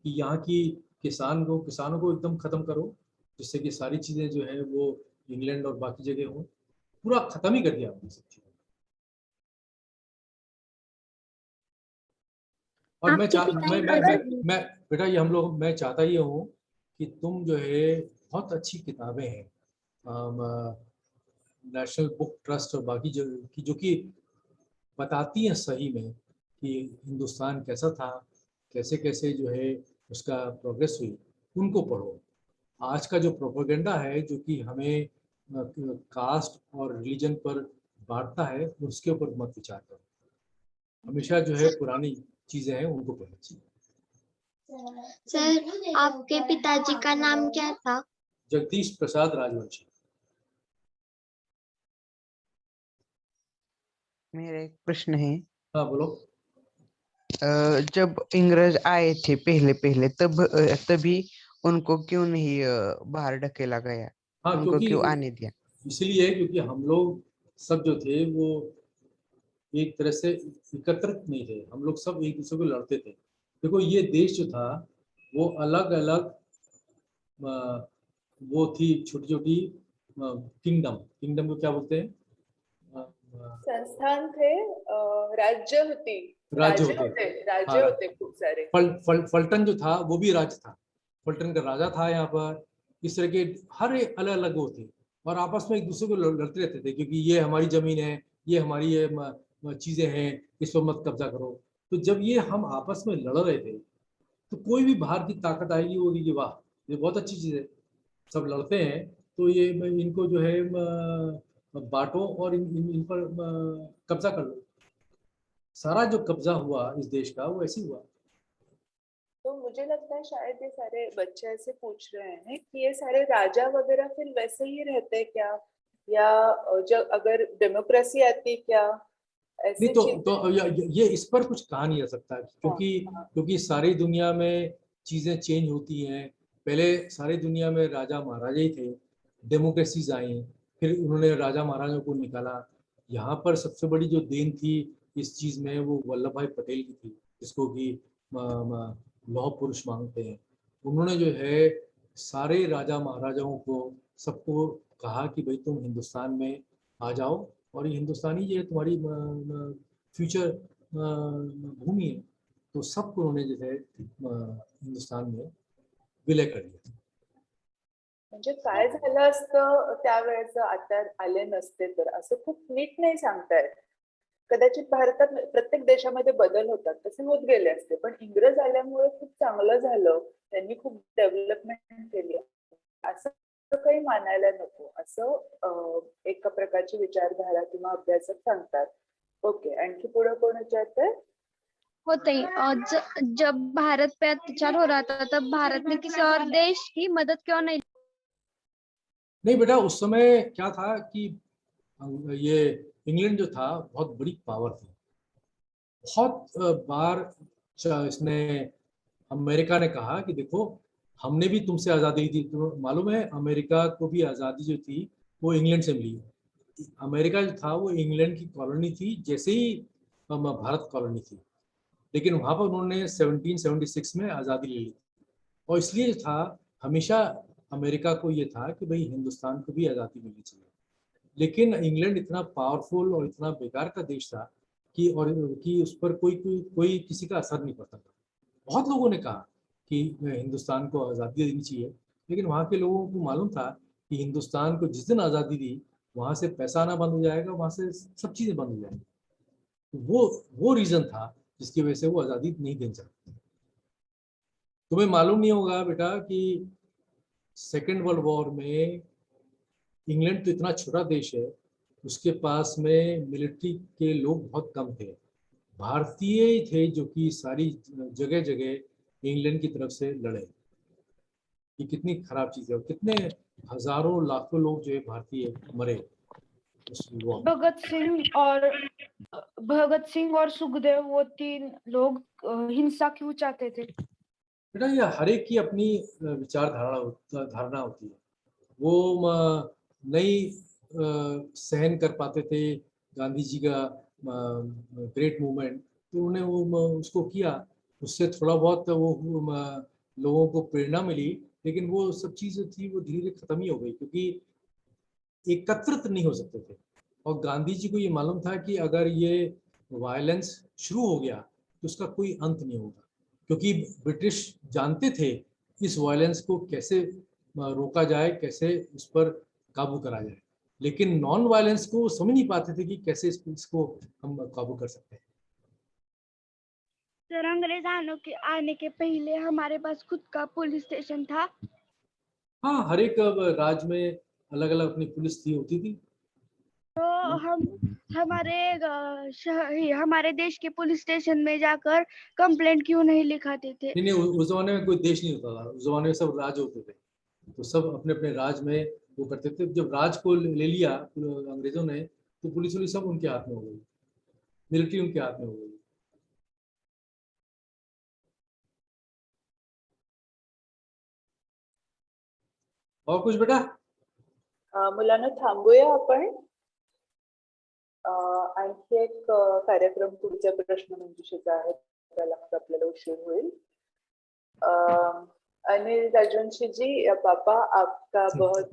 कि यहाँ की किसानों को एकदम खत्म करो, जिससे कि सारी चीजें जो है वो इंग्लैंड और बाकी जगह हो। पूरा खत्म ही कर दिया उन्होंने सब चीजें। और मैं बेटा ये मैं चाहता ये हूँ कि तुम जो है बहुत अच्छी किताबें हैं नेशनल बुक ट्रस्ट और बाकी जो कि बताती हैं सही में कि हिंदुस्तान कैसा था, कैसे कैसे जो है उसका प्रोग्रेस हुई, उनको पढ़ो। आज का जो प्रोपेगेंडा है जो कि हमें कास्ट और रिलीजन पर बांटता है, उसके ऊपर मत विचार करो। हमेशा जो है पुरानी चीजें हैं उनको पढ़ना चाहिए। सर, आपके पिताजी का नाम क्या था? जगदीश प्रसाद राजवंशी। मेरा एक प्रश्न है। हाँ बोलो। जब अंग्रेज आए थे पहले पहले तभी उनको क्यों नहीं बाहर ढकेला गया? हाँ, उनको क्योंकि क्यों आने दिया? इसलिए क्योंकि हम लोग सब जो थे वो एक तरह से एकत्रित नहीं थे। हम लोग सब एक दूसरे को लड़ते थे। देखो ये देश जो था वो अलग अलग वो थी छोटी छोटी किंगडम को क्या बोलते हैं? संस्थान थे, राज्य होती, राज्य होते खूप सारे। फलटन जो था वो भी राज्य था। फलटन का राजा था यहाँ पर। इस तरह के हर एक अलग अलग वो थे और आपस में एक दूसरे को लड़ते रहते थे, क्योंकि ये हमारी जमीन है, ये हमारी ये चीजें हैं, इस पर मत कब्जा करो। तो जब ये हम आपस में लड़ रहे थे तो कोई भी बाहर की ताकत आएगी वो होगी कि वाह ये बहुत अच्छी चीज है, सब लड़ते हैं तो ये इनको जो है बांटो और इन पर कब्जा कर लो। सारा जो कब्जा हुआ इस देश का वो ऐसे हुआ। तो मुझे लगता है शायद ये सारे बच्चे ऐसे पूछ रहे हैं कि ये सारे राजा वगैरह फिर वैसे ही रहते क्या, या जब अगर डेमोक्रेसी आती क्या? ऐसे नहीं तो ये इस पर कुछ कहा नहीं जा सकता, क्योंकि सारी दुनिया में चीजें चेंज होती हैं। पहले सारी दुनिया में राजा महाराजा ही थे, डेमोक्रेसीज आई, फिर उन्होंने राजा महाराजाओं को निकाला। यहाँ पर सबसे बड़ी जो देन थी इस चीज में वो वल्लभ भाई पटेल की थी, जिसको कि लौह पुरुष मांगते हैं। उन्होंने जो है सारे राजा महाराजाओं को सबको कहा कि भाई तुम हिंदुस्तान में आ जाओ और ये हिंदुस्तानी जो है तुम्हारी फ्यूचर भूमि है। तो सबको उन्होंने जो है हिंदुस्तान में विलय कर दिया। म्हणजे काय झालं असतं त्यावेळेस आता आले नसते तर, असं खूप नीट नाही सांगतायत। कदाचित भारतात प्रत्येक देशामध्ये बदल होतात, तसे होत गेले असते, पण इंग्रज आल्यामुळे खूप चांगलं झालं, त्यांनी खूप डेव्हलपमेंट केली असं काही मानायला नको, असं एका प्रकारची विचारधारा किंवा अभ्यासक सांगतात। ओके, आणखी पुढे कोण विचारतंय? होते ही जब भारत पे अत्याचार हो रहा था तब भारत ने किसी और देश की मदद क्यों नहीं? नहीं बेटा, उस समय क्या था कि ये इंग्लैंड जो था बहुत बड़ी पावर थी। बहुत बार इसने अमेरिका ने कहा कि देखो हमने भी तुमसे आज़ादी दी। तो मालूम है अमेरिका को भी आज़ादी जो थी वो इंग्लैंड से मिली। अमेरिका जो था वो इंग्लैंड की कॉलोनी थी, जैसे ही भारत कॉलोनी थी, लेकिन वहाँ पर उन्होंने 1776 में आज़ादी ले ली। और इसलिए जो था हमेशा अमेरिका को ये था कि भाई हिंदुस्तान को भी आज़ादी मिलनी चाहिए। लेकिन इंग्लैंड इतना पावरफुल और इतना बेकार का देश था कि उस पर कोई किसी का असर नहीं पड़ता था। बहुत लोगों ने कहा कि हिंदुस्तान को आज़ादी देनी चाहिए, लेकिन वहाँ के लोगों को मालूम था कि हिंदुस्तान को जिस दिन आज़ादी दी वहाँ से पैसा आना बंद हो जाएगा, वहाँ से सब चीज़ें बंद हो जाएंगी। वो रीज़न था जिसकी वजह से वो आज़ादी नहीं देना चाहते। तुम्हें मालूम नहीं होगा बेटा कि सेकेंड वर्ल्ड वॉर में इंग्लैंड तो इतना छोटा देश है, उसके पास में मिलिट्री के लोग बहुत कम थे। भारतीय ही थे जो कि सारी जगह जगह इंग्लैंड की तरफ से लड़े। ये कितनी खराब चीज़ है, और कितने हजारों लाखों लोग जो है भारतीय मरे। भगत सिंह और सुखदेव वो 3 लोग हिंसा क्यों चाहते थे? बेटा ये हर एक की अपनी धारणा होती है। वो नहीं सहन कर पाते थे गांधी जी का ग्रेट मूवमेंट, तो उन्हें उसको किया। उससे थोड़ा बहुत वो लोगों को प्रेरणा मिली, लेकिन वो सब चीज़ें थी वो धीरे धीरे खत्म ही हो गई, क्योंकि एकत्रित नहीं हो सकते थे। और गांधी जी को ये मालूम था कि अगर ये वायलेंस शुरू हो गया तो उसका कोई अंत नहीं होगा, क्योंकि ब्रिटिश जानते थे इस वायलेंस को कैसे रोका जाए, कैसे उस पर काबू करा जाए, लेकिन नॉन वायलेंस को समझ नहीं पाते थे कि कैसे इसको हम काबू कर सकते हैं। सर अंग्रेज आने के पहले हमारे पास खुद का पुलिस स्टेशन था? हाँ, हर एक राज्य में अलग अलग अपनी पुलिस होती थी। तो हम हमारे देश के पुलिस स्टेशन में जाकर कंप्लेंट क्यों नहीं लिखाते थे? नहीं, उस जमाने में कोई देश नहीं होता था, उस जमाने में सब राज्य होते थे, तो सब अपने अपने राज्य में वो करते थे। जब राज को ले लिया अंग्रेजों ने, तो पुलिस वुलिस सब उनके हाथ में हो गई, मिलिट्री उनके हाथ में हो गई। और कुछ बेटा? मुलांना थांबूया आपण. आणखी एक कार्यक्रम पुढच्या प्रश्नमंजुषेचा आहे, त्याला मग आपल्याला उशीर होईल. अनिल राजवंशी जी, पापा आपका बहुत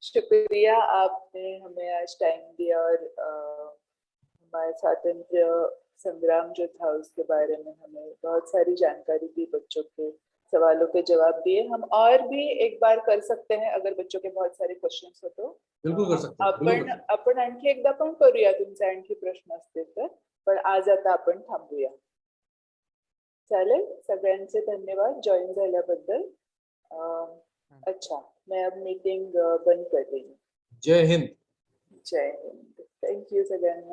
शुक्रिया, आपने हमें आज टाइम दिया और हमारे स्वातंत्र संग्राम जो था उसके बारे में हमें बहुत सारी जानकारी दी, बच्चों के सवालों के जवाब दिए. हम और भी एक बार कर सकते हैं अगर बच्चों के बहुत सारे क्वेश्चन्स हो तो. बिलकुल कर सकते हैं. आपण आणखी एकदा पण करूया तुमचे आणखी प्रश्न असतील तर, पण आज आता आपण थांबूया. चालेल, सगळ्यांचे धन्यवाद जॉईन झाल्याबद्दल. अच्छा, मैं अब मीटिंग बंद कर रही हूँ. जय हिंद. जय हिंद. थँक्यू सगळ्यांना.